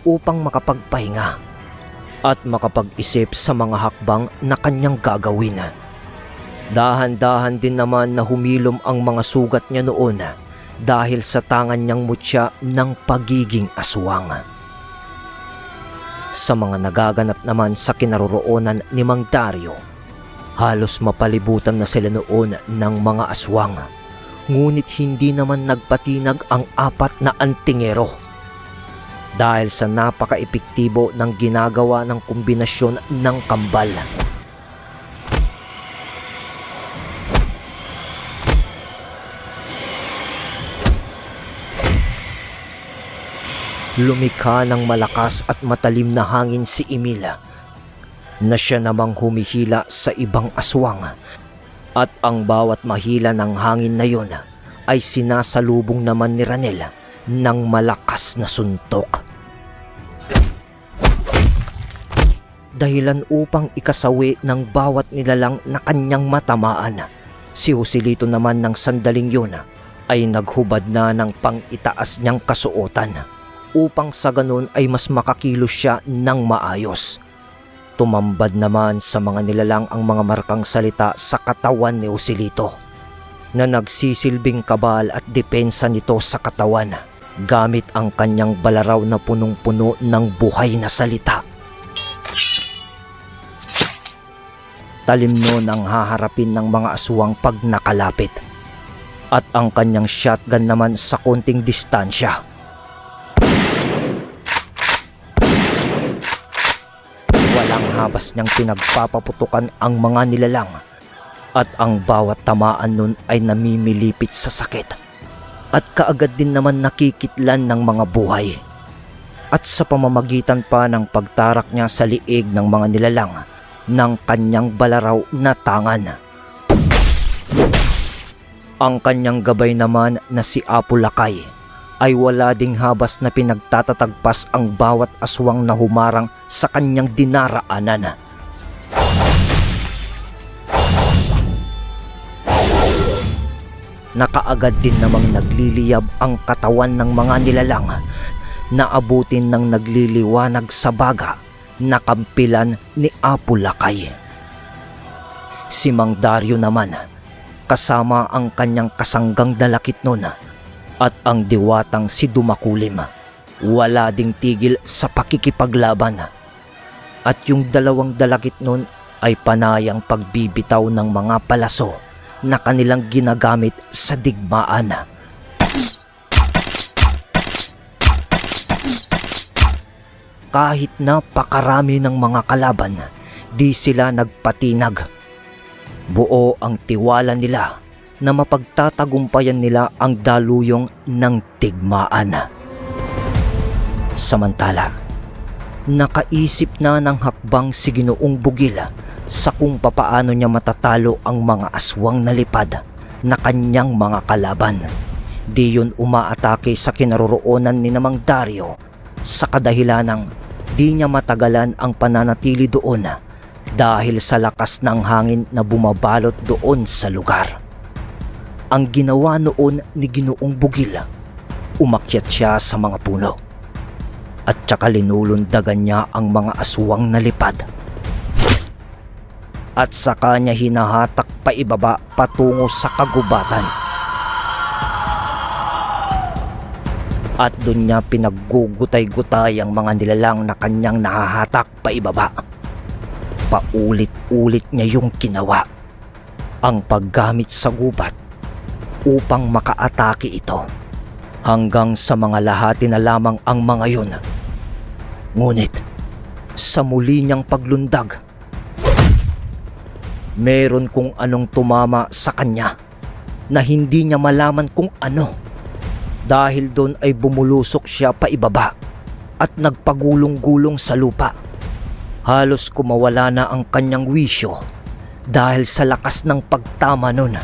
upang makapagpahinga at makapag-isip sa mga hakbang na kanyang gagawin. Dahan-dahan din naman na humilom ang mga sugat niya noon dahil sa tangan niyang mutya ng pagiging aswang. Sa mga nagaganap naman sa kinaroroonan ni Mang Dario, halos mapalibutan na sila noon ng mga aswang, ngunit hindi naman nagpatinag ang 4 na antingero. Dahil sa napaka-epektibo ng ginagawa ng kombinasyon ng kambal. Lumikha ng malakas at matalim na hangin si Emil na siya namang humihila sa ibang aswang at ang bawat mahila ng hangin na yon ay sinasalubong naman ni Ranel ng malakas na suntok. Dahilan upang ikasawi ng bawat nilalang na kanyang matamaan, si Joselito naman ng sandaling yun ay naghubad na ng pang-itaas niyang kasuotan upang sa ganun ay mas makakilos siya ng maayos. Tumambad naman sa mga nilalang ang mga markang salita sa katawan ni Joselito na nagsisilbing kabal at depensa nito sa katawan gamit ang kanyang balaraw na punong-puno ng buhay na salita. Talim nun ang haharapin ng mga aswang pag nakalapit at ang kanyang shotgun naman sa konting distansya. Walang habas niyang pinagpapaputukan ang mga nilalang at ang bawat tamaan nun ay namimilipit sa sakit at kaagad din naman nakikitlan ng mga buhay. At sa pamamagitan pa ng pagtarak niya sa liig ng mga nilalang ng kanyang balaraw na tangan. Ang kanyang gabay naman na si Apo Lakay ay wala ding habas na pinagtatatagpas ang bawat aswang na humarang sa kanyang dinaraanan. Nakaagad din namang nagliliyab ang katawan ng mga nilalang na abutin ng nagliliwanag sa baga na kampilan ni Apo Lakay. Si Mang Dario naman, kasama ang kanyang kasanggang dalakit nun at ang diwatang si Dumakulim, wala ding tigil sa pakikipaglaban. At yung dalawang dalakit nun ay panayang pagbibitaw ng mga palaso na kanilang ginagamit sa digmaan. Kahit napakarami ng mga kalaban, di sila nagpatinag. Buo ang tiwala nila na mapagtatagumpayan nila ang daluyong ng digmaan. Samantala, nakaisip na ng hakbang si Ginoong Bugil sa kung papaano niya matatalo ang mga aswang na lipad na kanyang mga kalaban. Di yun umaatake sa kinaroroonan ni Mang Dario sa kadahilanang di niya matagalan ang pananatili doon dahil sa lakas ng hangin na bumabalot doon sa lugar. Ang ginawa noon ni Ginoong Bugil, umakyat siya sa mga puno at tsaka linulundagan niya ang mga aswang na lipad. At saka niya hinahatak paibaba patungo sa kagubatan. At doon niya pinaggugutay-gutay ang mga nilalang na kanyang nahahatak paibaba. Paulit-ulit niya yung ginawa, ang paggamit sa gubat upang makaatake ito, hanggang sa mga lahati na lamang ang mga yun. Ngunit sa muli niyang paglundag, meron kung anong tumama sa kanya na hindi niya malaman kung ano. Dahil doon ay bumulusok siya paibaba at nagpagulong-gulong sa lupa. Halos kumawala na ang kanyang wisyo dahil sa lakas ng pagtama nun,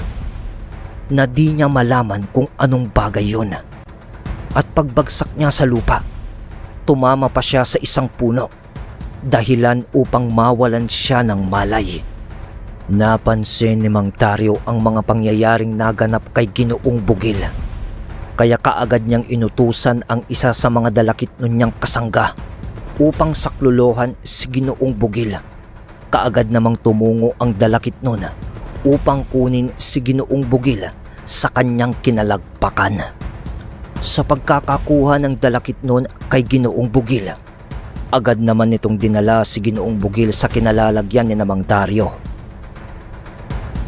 na di niya malaman kung anong bagay yun. At pagbagsak niya sa lupa, tumama pa siya sa isang puno, dahilan upang mawalan siya ng malay. Napansin ni Mang Dario ang mga pangyayaring naganap kay Ginoong Bugil. Kaya kaagad niyang inutusan ang isa sa mga dalakit nun niyang kasangga upang saklolohan si Ginoong Bugil. Kaagad namang tumungo ang dalakit nun upang kunin si Ginoong Bugil sa kanyang kinalagpakan. Sa pagkakakuha ng dalakit nun kay Ginoong Bugil, agad naman nitong dinala si Ginoong Bugil sa kinalalagyan ni Mang Dario.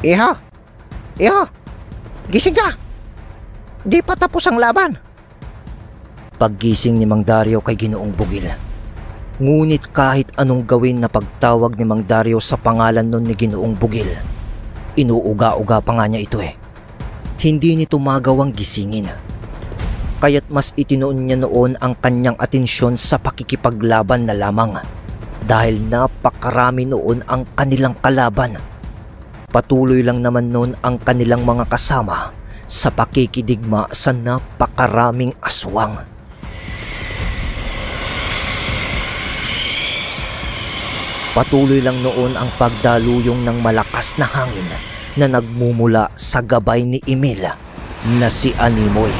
Iho! Gising ka! Di pa tapos ang laban. Paggising ni Mang Dario kay Ginoong Bugil, ngunit kahit anong gawin na pagtawag ni Mang Dario sa pangalan nun ni Ginoong Bugil, inuuga-uga pa nga niya ito Hindi nito magawang gisingin. Kaya't mas itinoon niya noon ang kanyang atensyon sa pakikipaglaban na lamang, dahil napakarami noon ang kanilang kalaban. Patuloy lang naman noon ang kanilang mga kasama sa pakikidigma sa napakaraming aswang. Patuloy lang noon ang pagdaluyong ng malakas na hangin na nagmumula sa gabay ni Emil na si Animoy.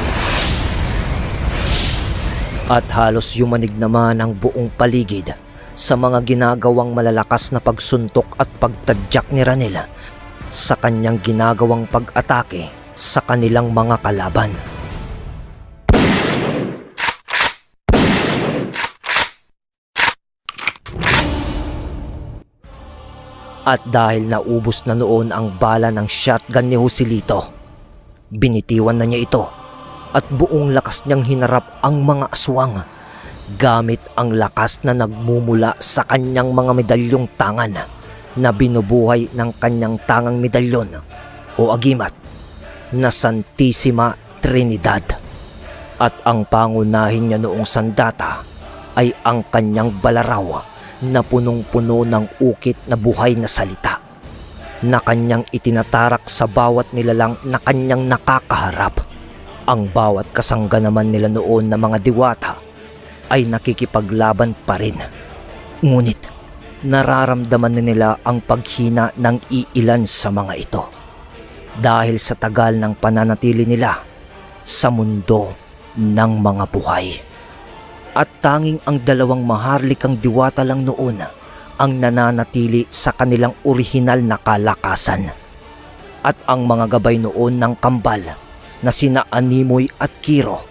At halos yumanig naman ang buong paligid sa mga ginagawang malalakas na pagsuntok at pagtadyak ni Ranil sa kanyang ginagawang pag-atake sa kanilang mga kalaban. At dahil naubos na noon ang bala ng shotgun ni Joselito, binitiwan na niya ito at buong lakas niyang hinarap ang mga aswang gamit ang lakas na nagmumula sa kanyang mga medalyong tangan na binubuhay ng kanyang tangang medalyon o agimat na Santissima Trinidad. At ang pangunahin niya noong sandata ay ang kanyang balaraw na punong-puno ng ukit na buhay na salita na kanyang itinatarak sa bawat nilalang na kanyang nakakaharap. Ang bawat kasangga naman nila noon na mga diwata ay nakikipaglaban pa rin. Ngunit nararamdaman nila ang paghina ng iilan sa mga ito dahil sa tagal ng pananatili nila sa mundo ng mga buhay. At tanging ang dalawang maharlikang diwata lang noon ang nananatili sa kanilang orihinal na kalakasan. At ang mga gabay noon ng kambal na sina Animoy at Kiro,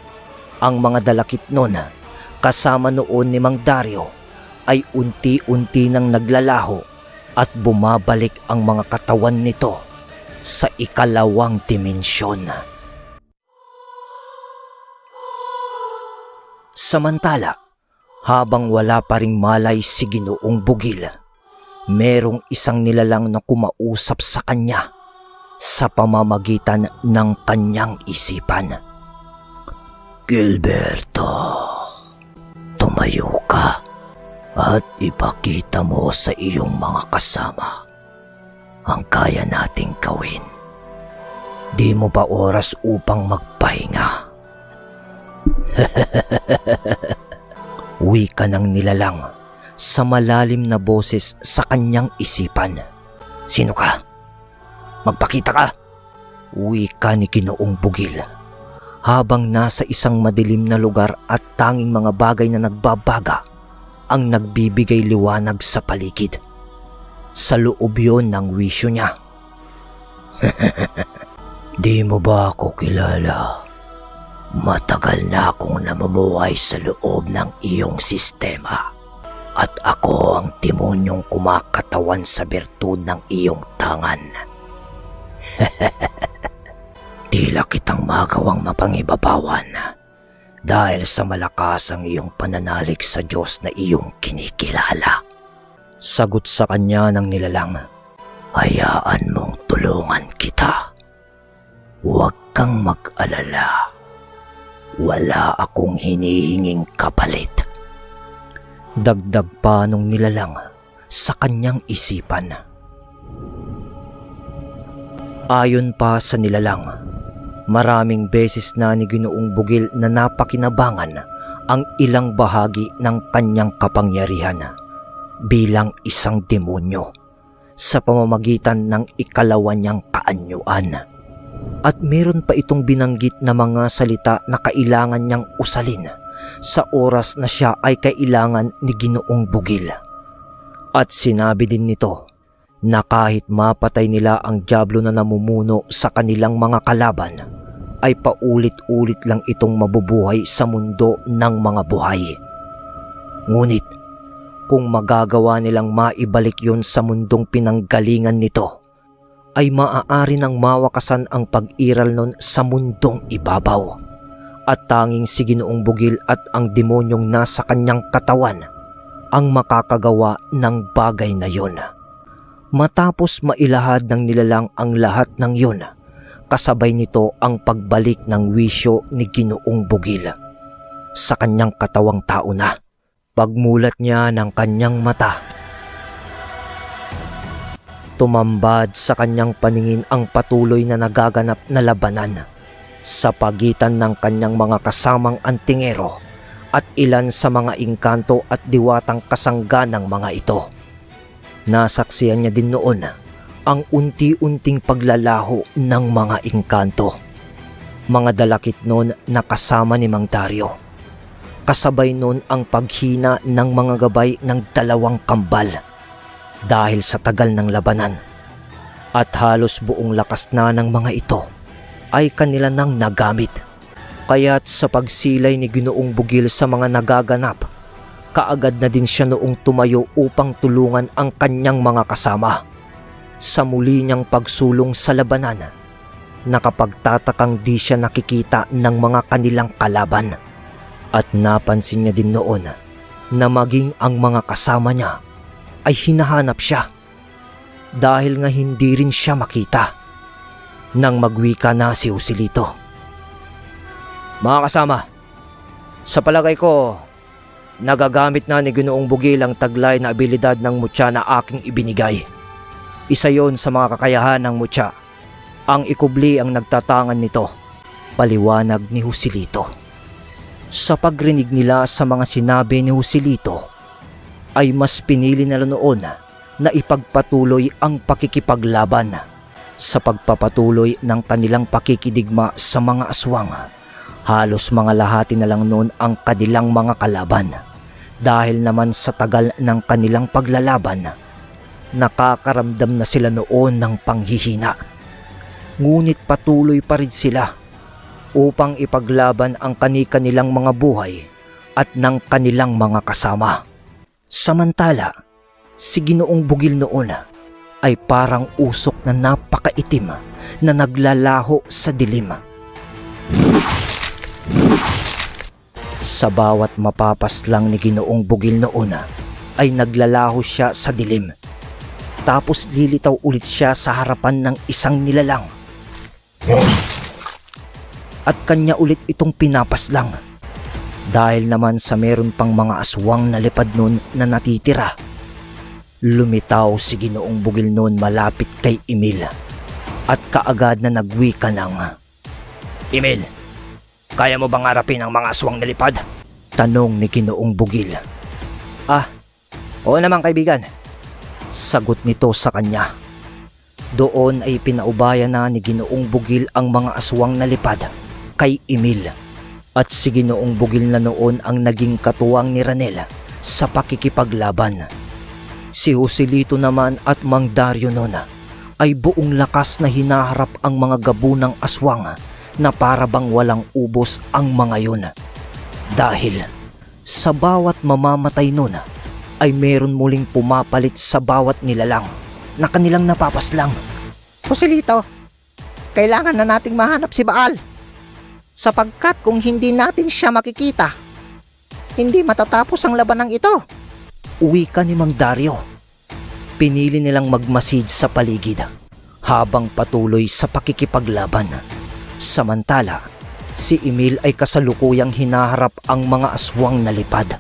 ang mga dalakit noon kasama noon ni Mang Dario, ay unti-unti nang naglalaho at bumabalik ang mga katawan nito sa ikalawang dimensyon. Samantala, habang wala pa ring malay si Ginoong Bugil, merong isang nilalang na kumausap sa kanya sa pamamagitan ng kanyang isipan. Gilberto, tumayo ka at ipakita mo sa iyong mga kasama ang kaya nating gawin. Di mo ba oras upang magpahinga? Wika ng nilalang sa malalim na boses sa kanyang isipan. Sino ka? Magpakita ka! Wika ni Ginoong Bugil habang nasa isang madilim na lugar at tanging mga bagay na nagbabaga ang nagbibigay liwanag sa paligid. Sa loob yon ng wisyo niya. Di mo ba ako kilala? Matagal na akong namumuhay sa loob ng iyong sistema at ako ang demonyong kumakatawan sa bertud ng iyong tangan. Tila kitang magawang mapangibabawan dahil sa malakas ang iyong pananalig sa Diyos na iyong kinikilala. Sagot sa kanya ng nilalang, hayaan mong tulungan kita. Huwag kang mag-alala. Wala akong hinihinging kapalit. Dagdag pa nung nilalang sa kanyang isipan. Ayon pa sa nilalang, maraming beses na ni Ginoong Bugil na napakinabangan ang ilang bahagi ng kanyang kapangyarihan bilang isang demonyo sa pamamagitan ng ikalawa niyang kaanyuan. At meron pa itong binanggit na mga salita na kailangan niyang usalin sa oras na siya ay kailangan ni Ginoong Bugil. At sinabi din nito na kahit mapatay nila ang dyablo na namumuno sa kanilang mga kalaban, ay paulit-ulit lang itong mabubuhay sa mundo ng mga buhay. Ngunit kung magagawa nilang maibalik yon sa mundong pinanggalingan nito, ay maaari nang mawakasan ang pag-iral nun sa mundong ibabaw. At tanging si Ginoong Bugil at ang demonyong nasa kanyang katawan ang makakagawa ng bagay na yon. Matapos mailahad ng nilalang ang lahat ng yon, kasabay nito ang pagbalik ng wisyo ni Ginoong Bugil sa kanyang katawang tao na. Pagmulat niya ng kanyang mata, tumambad sa kanyang paningin ang patuloy na nagaganap na labanan sa pagitan ng kanyang mga kasamang antingero at ilan sa mga engkanto at diwatang kasangga ng mga ito. Nasaksihan niya din noon ang unti-unting paglalaho ng mga engkanto. Mga dalakit noon na kasama ni Mang Dario. Kasabay noon ang paghina ng mga gabay ng dalawang kambal dahil sa tagal ng labanan. At halos buong lakas na ng mga ito ay kanila nang nagamit. Kaya't sa pagsilay ni Ginoong Bugil sa mga nagaganap, kaagad na din siya noong tumayo upang tulungan ang kanyang mga kasama. Sa muli niyang pagsulong sa labanan, nakapagtatakang di siya nakikita ng mga kanilang kalaban. At napansin niya din noon na maging ang mga kasama niya ay hinahanap siya dahil nga hindi rin siya makita. Nang magwika na si Joselito, mga kasama, sa palagay ko, nagagamit na ni Ginoong Bugil ang taglay na abilidad ng mutya na aking ibinigay. Isa yon sa mga kakayahan ng mutya. Ang ikubli ang nagtatangan nito, paliwanag ni Joselito. Sa pagrinig nila sa mga sinabi ni Joselito, ay mas pinili nila noon na ipagpatuloy ang pakikipaglaban sa pagpapatuloy ng kanilang pakikidigma sa mga aswang. Halos mga lahati na lang noon ang kanilang mga kalaban dahil naman sa tagal ng kanilang paglalaban, nakakaramdam na sila noon ng panghihina. Ngunit patuloy pa rin sila upang ipaglaban ang kani-kanilang mga buhay at ng kanilang mga kasama. Samantala, si Ginoong Bugil noon ay parang usok na napakaitim na naglalaho sa dilim. Sa bawat mapapaslang ni Ginoong Bugil noon ay naglalaho siya sa dilim. Tapos lilitaw ulit siya sa harapan ng isang nilalang. At kanya ulit itong pinapaslang dahil naman sa meron pang mga aswang na lipad nun na natitira. Lumitaw si Ginoong Bugil noon malapit kay Emil at kaagad na nagwika ng, "Emil, kaya mo bang harapin ang mga aswang na lipad?" Tanong ni Ginoong Bugil. Oo naman kaibigan," sagot nito sa kanya. Doon ay pinaubaya na ni Ginoong Bugil ang mga aswang na lipad kay Emil. At si Ginoong Bugil na noon ang naging katuwang ni Ranel sa pakikipaglaban. Si Joselito naman at Mang Dario noon ay buong lakas na hinaharap ang mga gabunang aswang na para bang walang ubos ang mga yun. Dahil sa bawat mamamatay noon ay meron muling pumapalit sa bawat nilalang na kanilang napapaslang. Joselito, kailangan na nating mahanap si Baal. Sapagkat kung hindi natin siya makikita, hindi matatapos ang labanang ito. Uwi ka ni Mang Dario. Pinili nilang magmasid sa paligid habang patuloy sa pakikipaglaban. Samantala, si Emil ay kasalukuyang hinaharap ang mga aswang na lipad.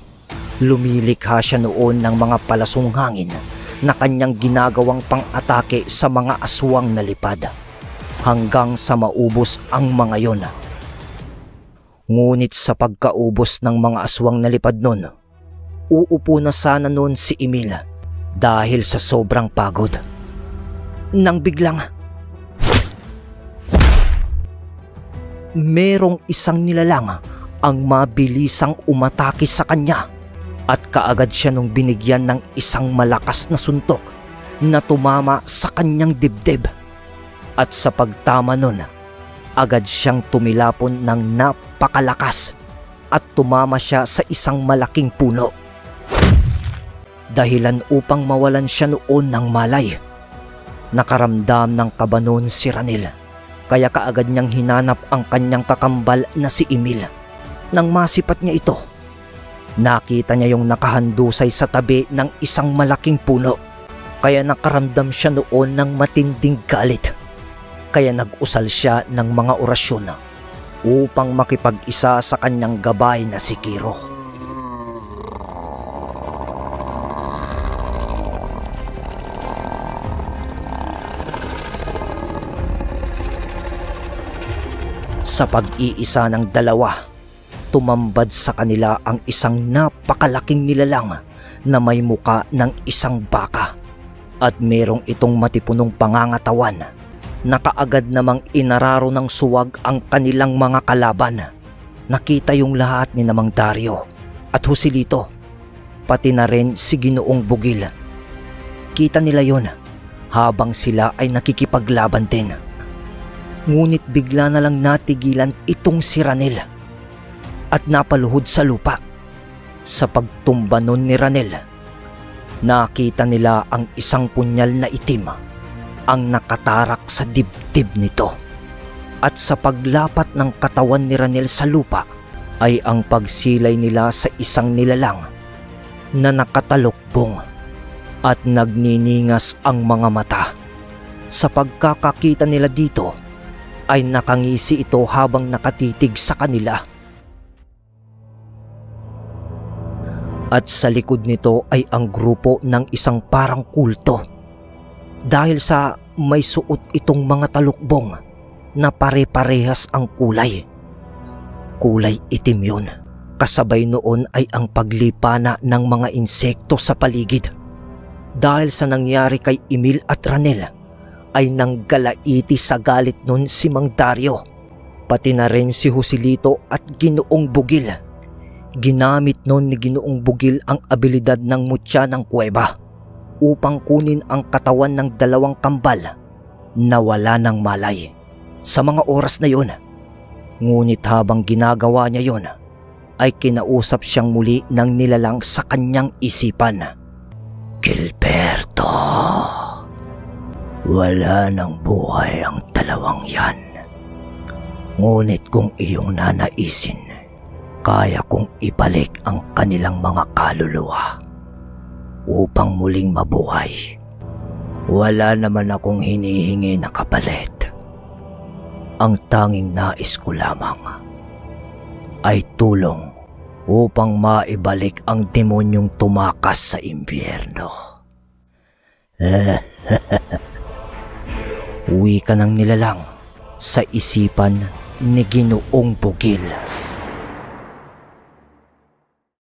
Lumilikha siya noon ng mga palasong hangin na kanyang ginagawang pang-atake sa mga aswang na lipad hanggang sa maubos ang mga yon. Ngunit sa pagkaubos ng mga aswang na lipad nun, uupo na sana noon si Emil dahil sa sobrang pagod. Nang biglang merong isang nilalang ang mabilisang umatake sa kanya at kaagad siya nung binigyan ng isang malakas na suntok na tumama sa kanyang dibdib. At sa pagtama nun, agad siyang tumilapon ng napakalakas at tumama siya sa isang malaking puno. Dahilan upang mawalan siya noon ng malay. Nakaramdam ng kaba noon si Ranel, kaya kaagad niyang hinanap ang kanyang kakambal na si Emil. Nang masipat niya ito, nakita niya yung nakahandusay sa tabi ng isang malaking puno, kaya nakaramdam siya noon ng matinding galit. Kaya nag-usal siya ng mga orasyon upang makipag-isa sa kanyang gabay na si Kiro. Sa pag-iisa ng dalawa, tumambad sa kanila ang isang napakalaking nilalang na may muka ng isang baka at merong itong matipunong pangangatawan na kaagad namang inararo ng suwag ang kanilang mga kalaban. Nakita yung lahat ni Mang Dario at Joselito, pati na rin si Ginoong Bugil. Kita nila yon habang sila ay nakikipaglaban din. Ngunit bigla na lang natigilan itong si Ranel at napaluhod sa lupa. Sa pagtumba nun ni Ranel, nakita nila ang isang punyal na itim ang nakatarak sa dibdib nito. At sa paglapat ng katawan ni Ranel sa lupa ay ang pagsilay nila sa isang nilalang na nakatalukbong at nagniningas ang mga mata. Sa pagkakakita nila dito ay nakangisi ito habang nakatitig sa kanila. At sa likod nito ay ang grupo ng isang parang kulto. Dahil sa may suot itong mga talukbong na pare-parehas ang kulay. Kulay itim yun. Kasabay noon ay ang paglipana ng mga insekto sa paligid. Dahil sa nangyari kay Emil at Ranel, ay nanggalaiti sa galit nun si Mang Dario, pati na rin si Joselito at Ginoong Bugil. Ginamit nun ni Ginoong Bugil ang abilidad ng mutya ng kuweba upang kunin ang katawan ng dalawang kambal na wala ng malay sa mga oras na yun. Ngunit habang ginagawa niya yun, ay kinausap siyang muli ng nilalang sa kanyang isipan. "Gilberto, wala ng buhay ang dalawang yan. Ngunit kung iyong nanaisin, kaya kong ibalik ang kanilang mga kaluluwa upang muling mabuhay. Wala naman akong hinihingi na kapalit. Ang tanging nais ko lamang ay tulong upang maibalik ang demonyong tumakas sa impyerno." Uwi ka ng nilalang sa isipan ni Ginoong Bugil.